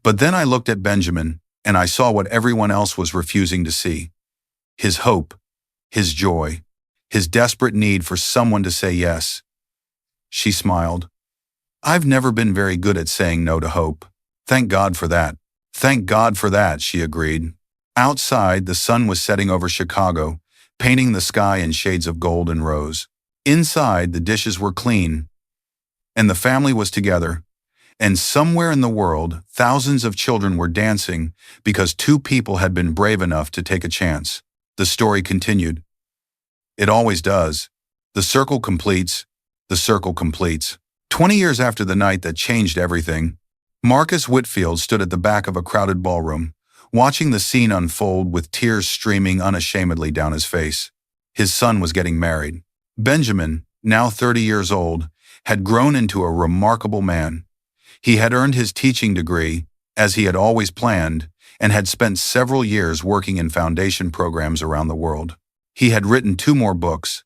But then I looked at Benjamin, and I saw what everyone else was refusing to see. His hope, his joy, his desperate need for someone to say yes." She smiled. "I've never been very good at saying no to hope. Thank God for that." "Thank God for that," she agreed. Outside, the sun was setting over Chicago, painting the sky in shades of gold and rose. Inside, the dishes were clean, and the family was together. And somewhere in the world, thousands of children were dancing because two people had been brave enough to take a chance. The story continued. It always does. The circle completes. The circle completes. 20 years after the night that changed everything, Marcus Whitfield stood at the back of a crowded ballroom, watching the scene unfold with tears streaming unashamedly down his face. His son was getting married. Benjamin, now 30 years old, had grown into a remarkable man. He had earned his teaching degree, as he had always planned, and had spent several years working in foundation programs around the world. He had written 2 more books,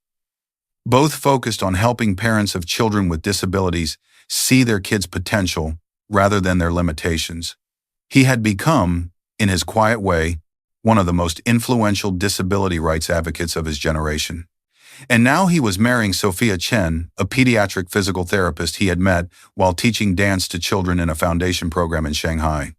both focused on helping parents of children with disabilities see their kids' potential rather than their limitations. He had become, in his quiet way, one of the most influential disability rights advocates of his generation. And now he was marrying Sophia Chen, a pediatric physical therapist he had met while teaching dance to children in a foundation program in Shanghai.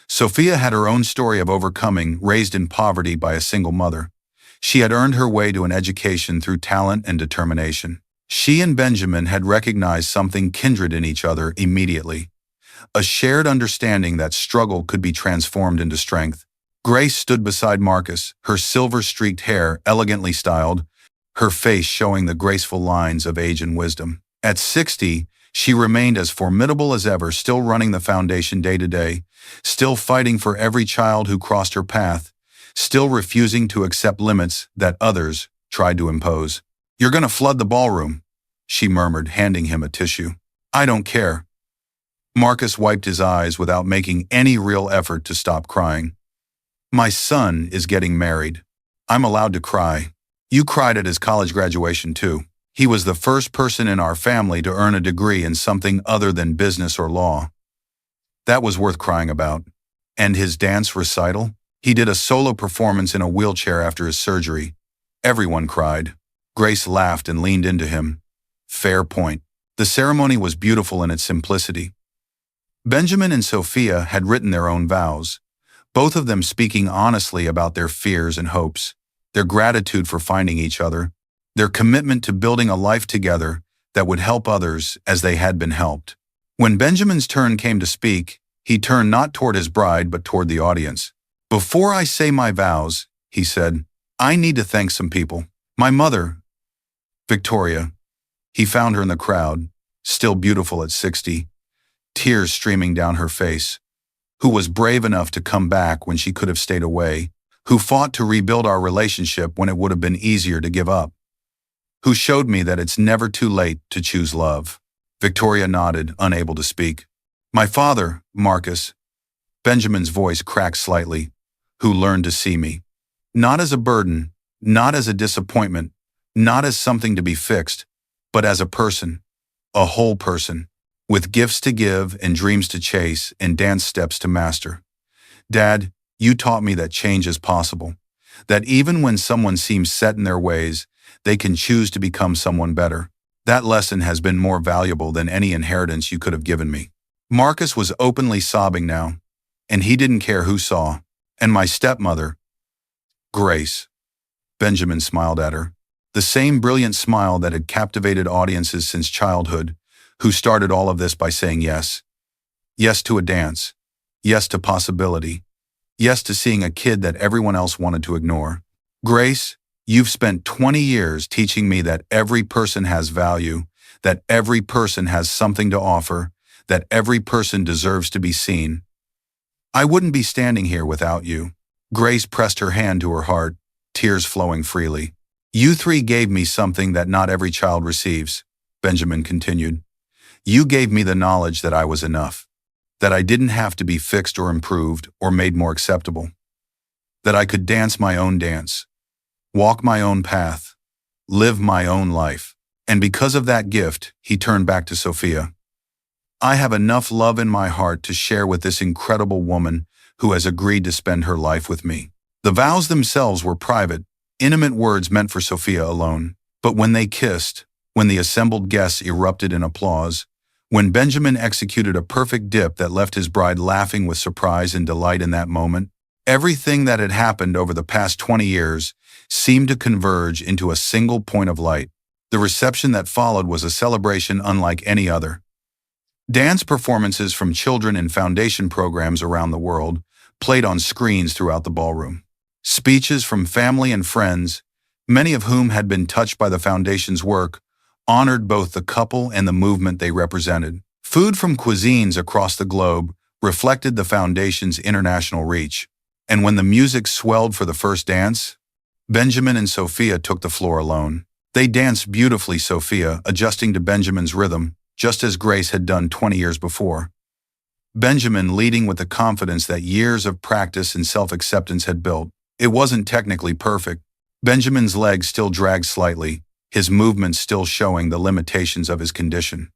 Sophia had her own story of overcoming, raised in poverty by a single mother. She had earned her way to an education through talent and determination. She and Benjamin had recognized something kindred in each other immediately. A shared understanding that struggle could be transformed into strength. Grace stood beside Marcus, her silver-streaked hair elegantly styled, her face showing the graceful lines of age and wisdom. At 60, she remained as formidable as ever, still running the foundation day to day, still fighting for every child who crossed her path, still refusing to accept limits that others tried to impose. "You're going to flood the ballroom," she murmured, handing him a tissue. "I don't care." Marcus wiped his eyes without making any real effort to stop crying. "My son is getting married. I'm allowed to cry. You cried at his college graduation too. He was the first person in our family to earn a degree in something other than business or law. That was worth crying about. And his dance recital? He did a solo performance in a wheelchair after his surgery. Everyone cried. Grace laughed and leaned into him. Fair point. The ceremony was beautiful in its simplicity. Benjamin and Sophia had written their own vows, both of them speaking honestly about their fears and hopes, their gratitude for finding each other, their commitment to building a life together that would help others as they had been helped. When Benjamin's turn came to speak, he turned not toward his bride but toward the audience. "Before I say my vows," he said, "I need to thank some people. My mother, Victoria." He found her in the crowd, still beautiful at 60, tears streaming down her face, who was brave enough to come back when she could have stayed away, who fought to rebuild our relationship when it would have been easier to give up, who showed me that it's never too late to choose love. Victoria nodded, unable to speak. "My father, Marcus," Benjamin's voice cracked slightly, "who learned to see me. Not as a burden, not as a disappointment, not as something to be fixed, but as a person, a whole person, with gifts to give and dreams to chase and dance steps to master. Dad, you taught me that change is possible, that even when someone seems set in their ways, they can choose to become someone better. That lesson has been more valuable than any inheritance you could have given me." Marcus was openly sobbing now, and he didn't care who saw. "And my stepmother, Grace." Benjamin smiled at her, the same brilliant smile that had captivated audiences since childhood, who started all of this by saying yes. Yes to a dance. Yes to possibility. Yes to seeing a kid that everyone else wanted to ignore. "Grace, you've spent 20 years teaching me that every person has value, that every person has something to offer, that every person deserves to be seen. I wouldn't be standing here without you." Grace pressed her hand to her heart, tears flowing freely. "You three gave me something that not every child receives," Benjamin continued. "You gave me the knowledge that I was enough, that I didn't have to be fixed or improved or made more acceptable, that I could dance my own dance, walk my own path, live my own life. And because of that gift," he turned back to Sophia, "I have enough love in my heart to share with this incredible woman who has agreed to spend her life with me." The vows themselves were private, intimate words meant for Sophia alone. But when they kissed, when the assembled guests erupted in applause, when Benjamin executed a perfect dip that left his bride laughing with surprise and delight in that moment, everything that had happened over the past 20 years seemed to converge into a single point of light. The reception that followed was a celebration unlike any other. Dance performances from children in foundation programs around the world played on screens throughout the ballroom. Speeches from family and friends, many of whom had been touched by the foundation's work, honored both the couple and the movement they represented. Food from cuisines across the globe reflected the foundation's international reach. And when the music swelled for the first dance, Benjamin and Sophia took the floor alone. They danced beautifully, Sophia adjusting to Benjamin's rhythm, just as Grace had done 20 years before. Benjamin leading with the confidence that years of practice and self-acceptance had built. It wasn't technically perfect. Benjamin's legs still dragged slightly, his movements still showing the limitations of his condition.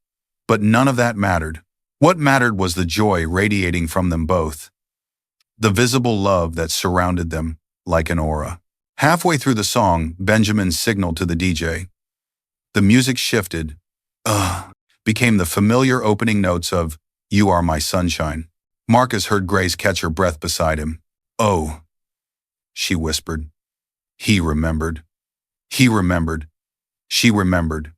But none of that mattered. What mattered was the joy radiating from them both, the visible love that surrounded them like an aura. Halfway through the song, Benjamin signaled to the DJ. The music shifted, became the familiar opening notes of "You Are My Sunshine." Marcus heard Grace catch her breath beside him. "Oh," she whispered. He remembered. He remembered. She remembered.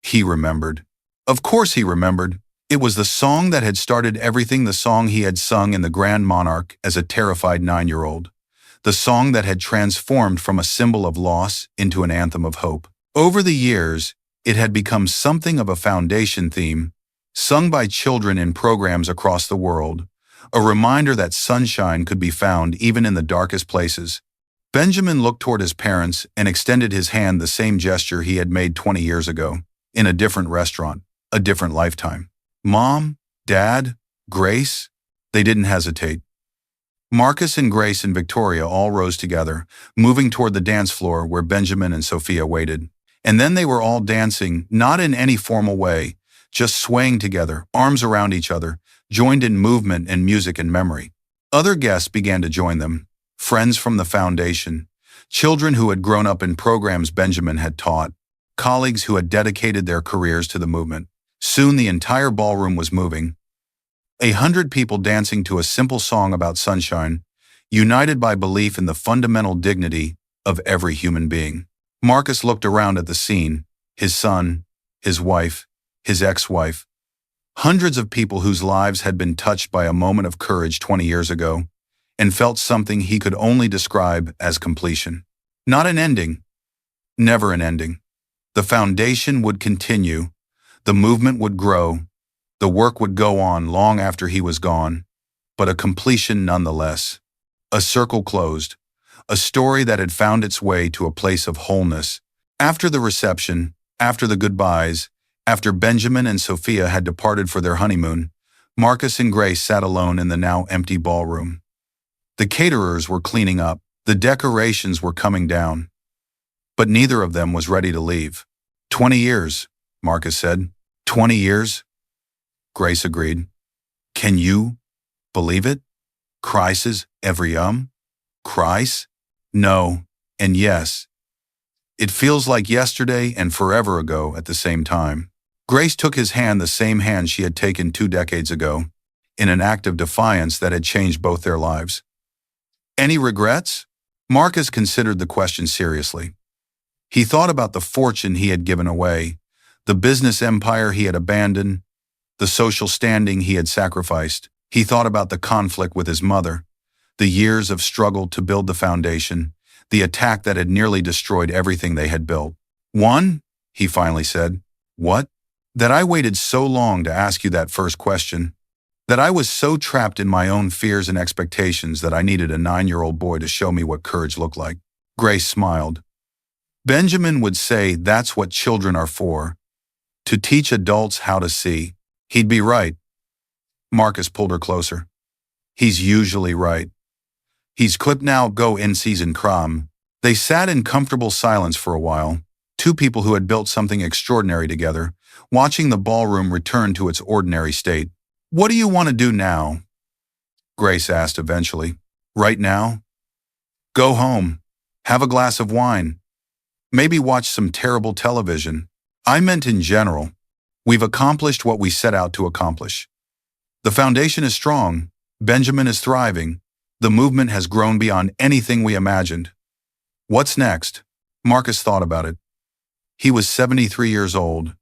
He remembered. Of course he remembered. It was the song that had started everything, the song he had sung in the Grand Monarch as a terrified 9-year-old. The song that had transformed from a symbol of loss into an anthem of hope. Over the years, it had become something of a foundation theme, sung by children in programs across the world, a reminder that sunshine could be found even in the darkest places. Benjamin looked toward his parents and extended his hand, the same gesture he had made 20 years ago, in a different restaurant, a different lifetime. "Mom, Dad, Grace?" They didn't hesitate. Marcus and Grace and Victoria all rose together, moving toward the dance floor where Benjamin and Sophia waited. And then they were all dancing, not in any formal way, just swaying together, arms around each other, joined in movement and music and memory. Other guests began to join them, friends from the foundation, Children who had grown up in programs Benjamin had taught, colleagues who had dedicated their careers to the movement. Soon the entire ballroom was moving. 100 people dancing to a simple song about sunshine, united by belief in the fundamental dignity of every human being. Marcus looked around at the scene, his son, his wife, his ex-wife, hundreds of people whose lives had been touched by a moment of courage 20 years ago, and felt something he could only describe as completion. Not an ending, never an ending. The foundation would continue, the movement would grow, the work would go on long after he was gone, but a completion nonetheless. A circle closed, a story that had found its way to a place of wholeness. After the reception, after the goodbyes, after Benjamin and Sophia had departed for their honeymoon, Marcus and Grace sat alone in the now empty ballroom. The caterers were cleaning up, the decorations were coming down, but neither of them was ready to leave. 20 years, Marcus said. 20 years? Grace agreed. Can you believe it? Crisis every Crisis? No, and yes. It feels like yesterday and forever ago at the same time. Grace took his hand, the same hand she had taken 2 decades ago, in an act of defiance that had changed both their lives. Any regrets? Marcus considered the question seriously. He thought about the fortune he had given away, the business empire he had abandoned, the social standing he had sacrificed. He thought about the conflict with his mother, the years of struggle to build the foundation, the attack that had nearly destroyed everything they had built. One, he finally said. What? That I waited so long to ask you that first question. That I was so trapped in my own fears and expectations that I needed a 9-year-old boy to show me what courage looked like. Grace smiled. Benjamin would say that's what children are for, to teach adults how to see. He'd be right. Marcus pulled her closer. He's usually right. He's clipped now, go in season cram. They sat in comfortable silence for a while, 2 people who had built something extraordinary together, watching the ballroom return to its ordinary state. What do you want to do now? Grace asked eventually. Right now? Go home. Have a glass of wine. Maybe watch some terrible television. I meant in general. We've accomplished what we set out to accomplish. The foundation is strong. Benjamin is thriving. The movement has grown beyond anything we imagined. What's next? Marcus thought about it. He was 73 years old.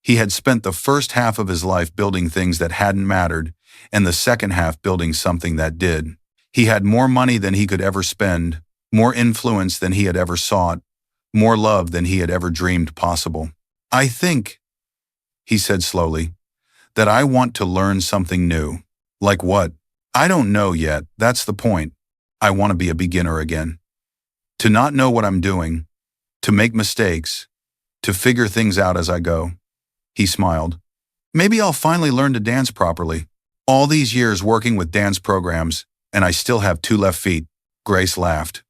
He had spent the first half of his life building things that hadn't mattered, and the second half building something that did. He had more money than he could ever spend, more influence than he had ever sought, more love than he had ever dreamed possible. I think, he said slowly, that I want to learn something new. Like what? I don't know yet, that's the point. I want to be a beginner again. To not know what I'm doing, to make mistakes, to figure things out as I go. He smiled. Maybe I'll finally learn to dance properly. All these years working with dance programs, and I still have 2 left feet. Grace laughed.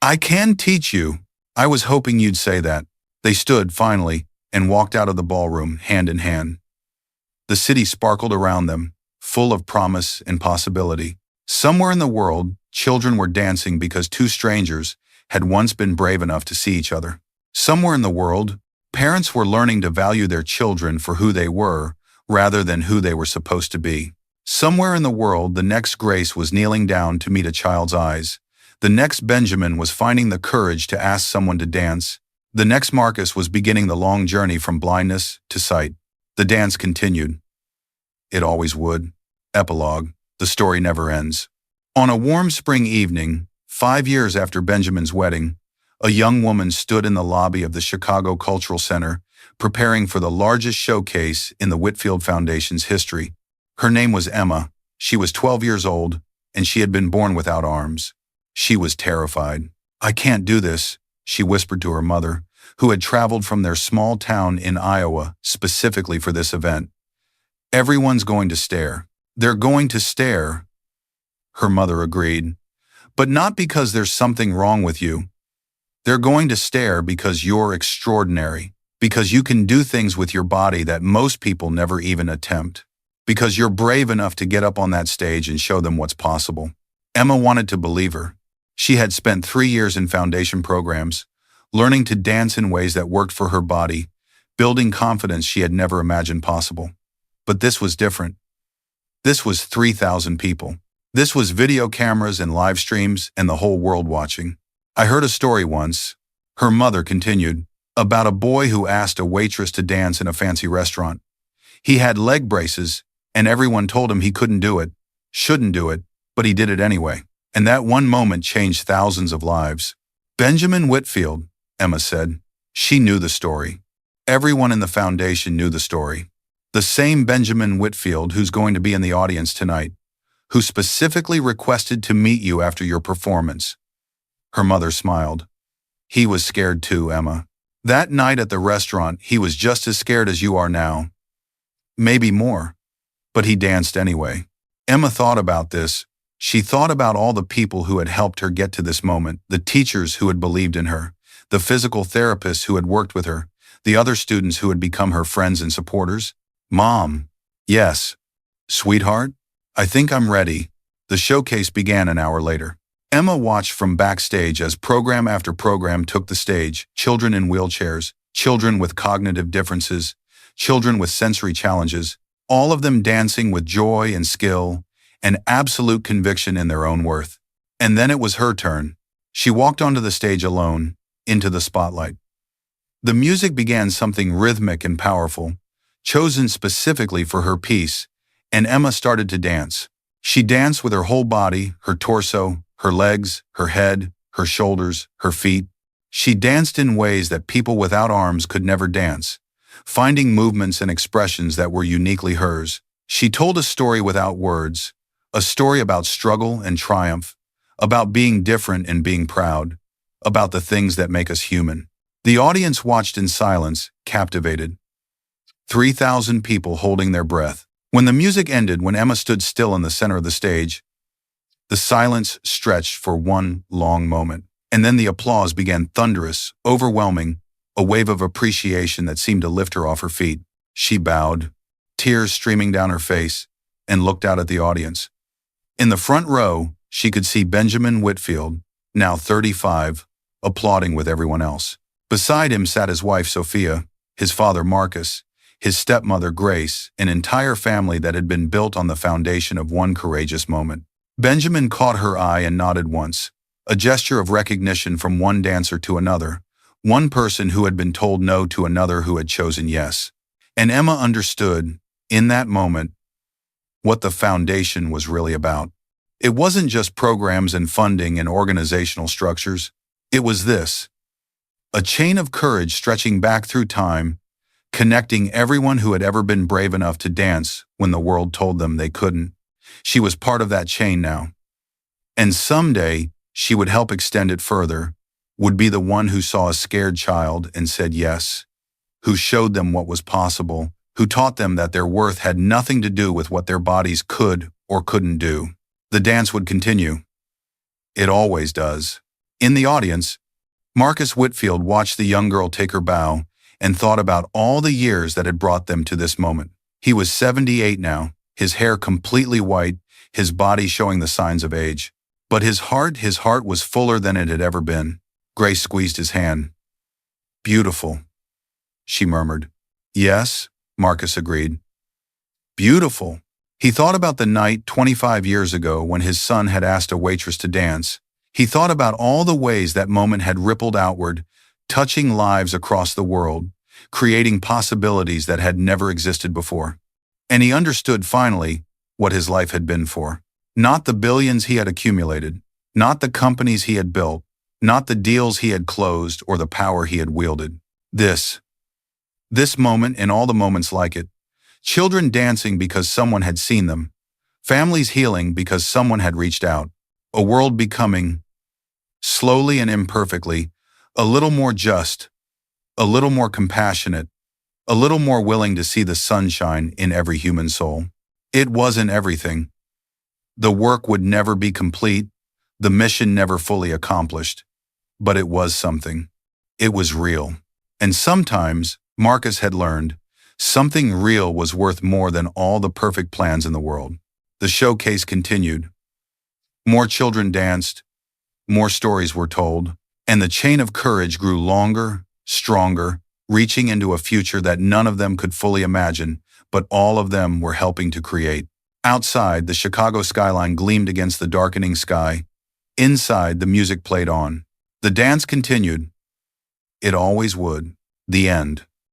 I can teach you. I was hoping you'd say that. They stood, finally, and walked out of the ballroom, hand in hand. The city sparkled around them, full of promise and possibility. Somewhere in the world, children were dancing because 2 strangers had once been brave enough to see each other. Somewhere in the world, parents were learning to value their children for who they were, rather than who they were supposed to be. Somewhere in the world, the next Grace was kneeling down to meet a child's eyes. The next Benjamin was finding the courage to ask someone to dance. The next Marcus was beginning the long journey from blindness to sight. The dance continued. It always would. Epilogue. The story never ends. On a warm spring evening, 5 years after Benjamin's wedding, a young woman stood in the lobby of the Chicago Cultural Center, preparing for the largest showcase in the Whitfield Foundation's history. Her name was Emma. She was 12 years old, and she had been born without arms. She was terrified. I can't do this, she whispered to her mother, who had traveled from their small town in Iowa specifically for this event. Everyone's going to stare. They're going to stare, her mother agreed. But not because there's something wrong with you. They're going to stare because you're extraordinary, because you can do things with your body that most people never even attempt, because you're brave enough to get up on that stage and show them what's possible. Emma wanted to believe her. She had spent 3 years in foundation programs, learning to dance in ways that worked for her body, building confidence she had never imagined possible. But this was different. This was 3,000 people. This was video cameras and live streams and the whole world watching. I heard a story once, her mother continued, about a boy who asked a waitress to dance in a fancy restaurant. He had leg braces, and everyone told him he couldn't do it, shouldn't do it, but he did it anyway. And that one moment changed thousands of lives. Benjamin Whitfield, Emma said. She knew the story. Everyone in the foundation knew the story. The same Benjamin Whitfield who's going to be in the audience tonight, who specifically requested to meet you after your performance. Her mother smiled. He was scared too, Emma. That night at the restaurant, he was just as scared as you are now. Maybe more. But he danced anyway. Emma thought about this. She thought about all the people who had helped her get to this moment, the teachers who had believed in her, the physical therapists who had worked with her, the other students who had become her friends and supporters. Mom. Yes. Sweetheart? I think I'm ready. The showcase began an hour later. Emma watched from backstage as program after program took the stage, children in wheelchairs, children with cognitive differences, children with sensory challenges, all of them dancing with joy and skill and absolute conviction in their own worth. And then it was her turn. She walked onto the stage alone, into the spotlight. The music began something rhythmic and powerful, chosen specifically for her piece, and Emma started to dance. She danced with her whole body, her torso, her legs, her head, her shoulders, her feet. She danced in ways that people without arms could never dance, finding movements and expressions that were uniquely hers. She told a story without words, a story about struggle and triumph, about being different and being proud, about the things that make us human. The audience watched in silence, captivated. 3,000 people holding their breath. When the music ended, when Emma stood still in the center of the stage, the silence stretched for one long moment. And then the applause began, thunderous, overwhelming, a wave of appreciation that seemed to lift her off her feet. She bowed, tears streaming down her face, and looked out at the audience. In the front row, she could see Benjamin Whitfield, now 35, applauding with everyone else. Beside him sat his wife Sophia, his father Marcus, his stepmother Grace, an entire family that had been built on the foundation of one courageous moment. Benjamin caught her eye and nodded once, a gesture of recognition from one dancer to another, one person who had been told no to another who had chosen yes. And Emma understood, in that moment, what the foundation was really about. It wasn't just programs and funding and organizational structures. It was this. A chain of courage stretching back through time, connecting everyone who had ever been brave enough to dance when the world told them they couldn't. She was part of that chain now. And someday, she would help extend it further, would be the one who saw a scared child and said yes, who showed them what was possible, who taught them that their worth had nothing to do with what their bodies could or couldn't do. The dance would continue. It always does. In the audience, Marcus Whitfield watched the young girl take her bow and thought about all the years that had brought them to this moment. He was 78 now, his hair completely white, his body showing the signs of age. But his heart was fuller than it had ever been. Grace squeezed his hand. Beautiful, she murmured. Yes, Marcus agreed. Beautiful. He thought about the night 25 years ago when his son had asked a waitress to dance. He thought about all the ways that moment had rippled outward, touching lives across the world, creating possibilities that had never existed before. And he understood finally what his life had been for. Not the billions he had accumulated, not the companies he had built, not the deals he had closed or the power he had wielded. This moment and all the moments like it. Children dancing because someone had seen them. Families healing because someone had reached out. A world becoming, slowly and imperfectly, a little more just, a little more compassionate, a little more willing to see the sunshine in every human soul. It wasn't everything. The work would never be complete, the mission never fully accomplished, but it was something. It was real. And sometimes, Marcus had learned, something real was worth more than all the perfect plans in the world. The showcase continued. More children danced, More stories were told, and the chain of courage grew longer, stronger, reaching into a future that none of them could fully imagine, but all of them were helping to create. Outside, the Chicago skyline gleamed against the darkening sky. Inside, the music played on. The dance continued. It always would. The end.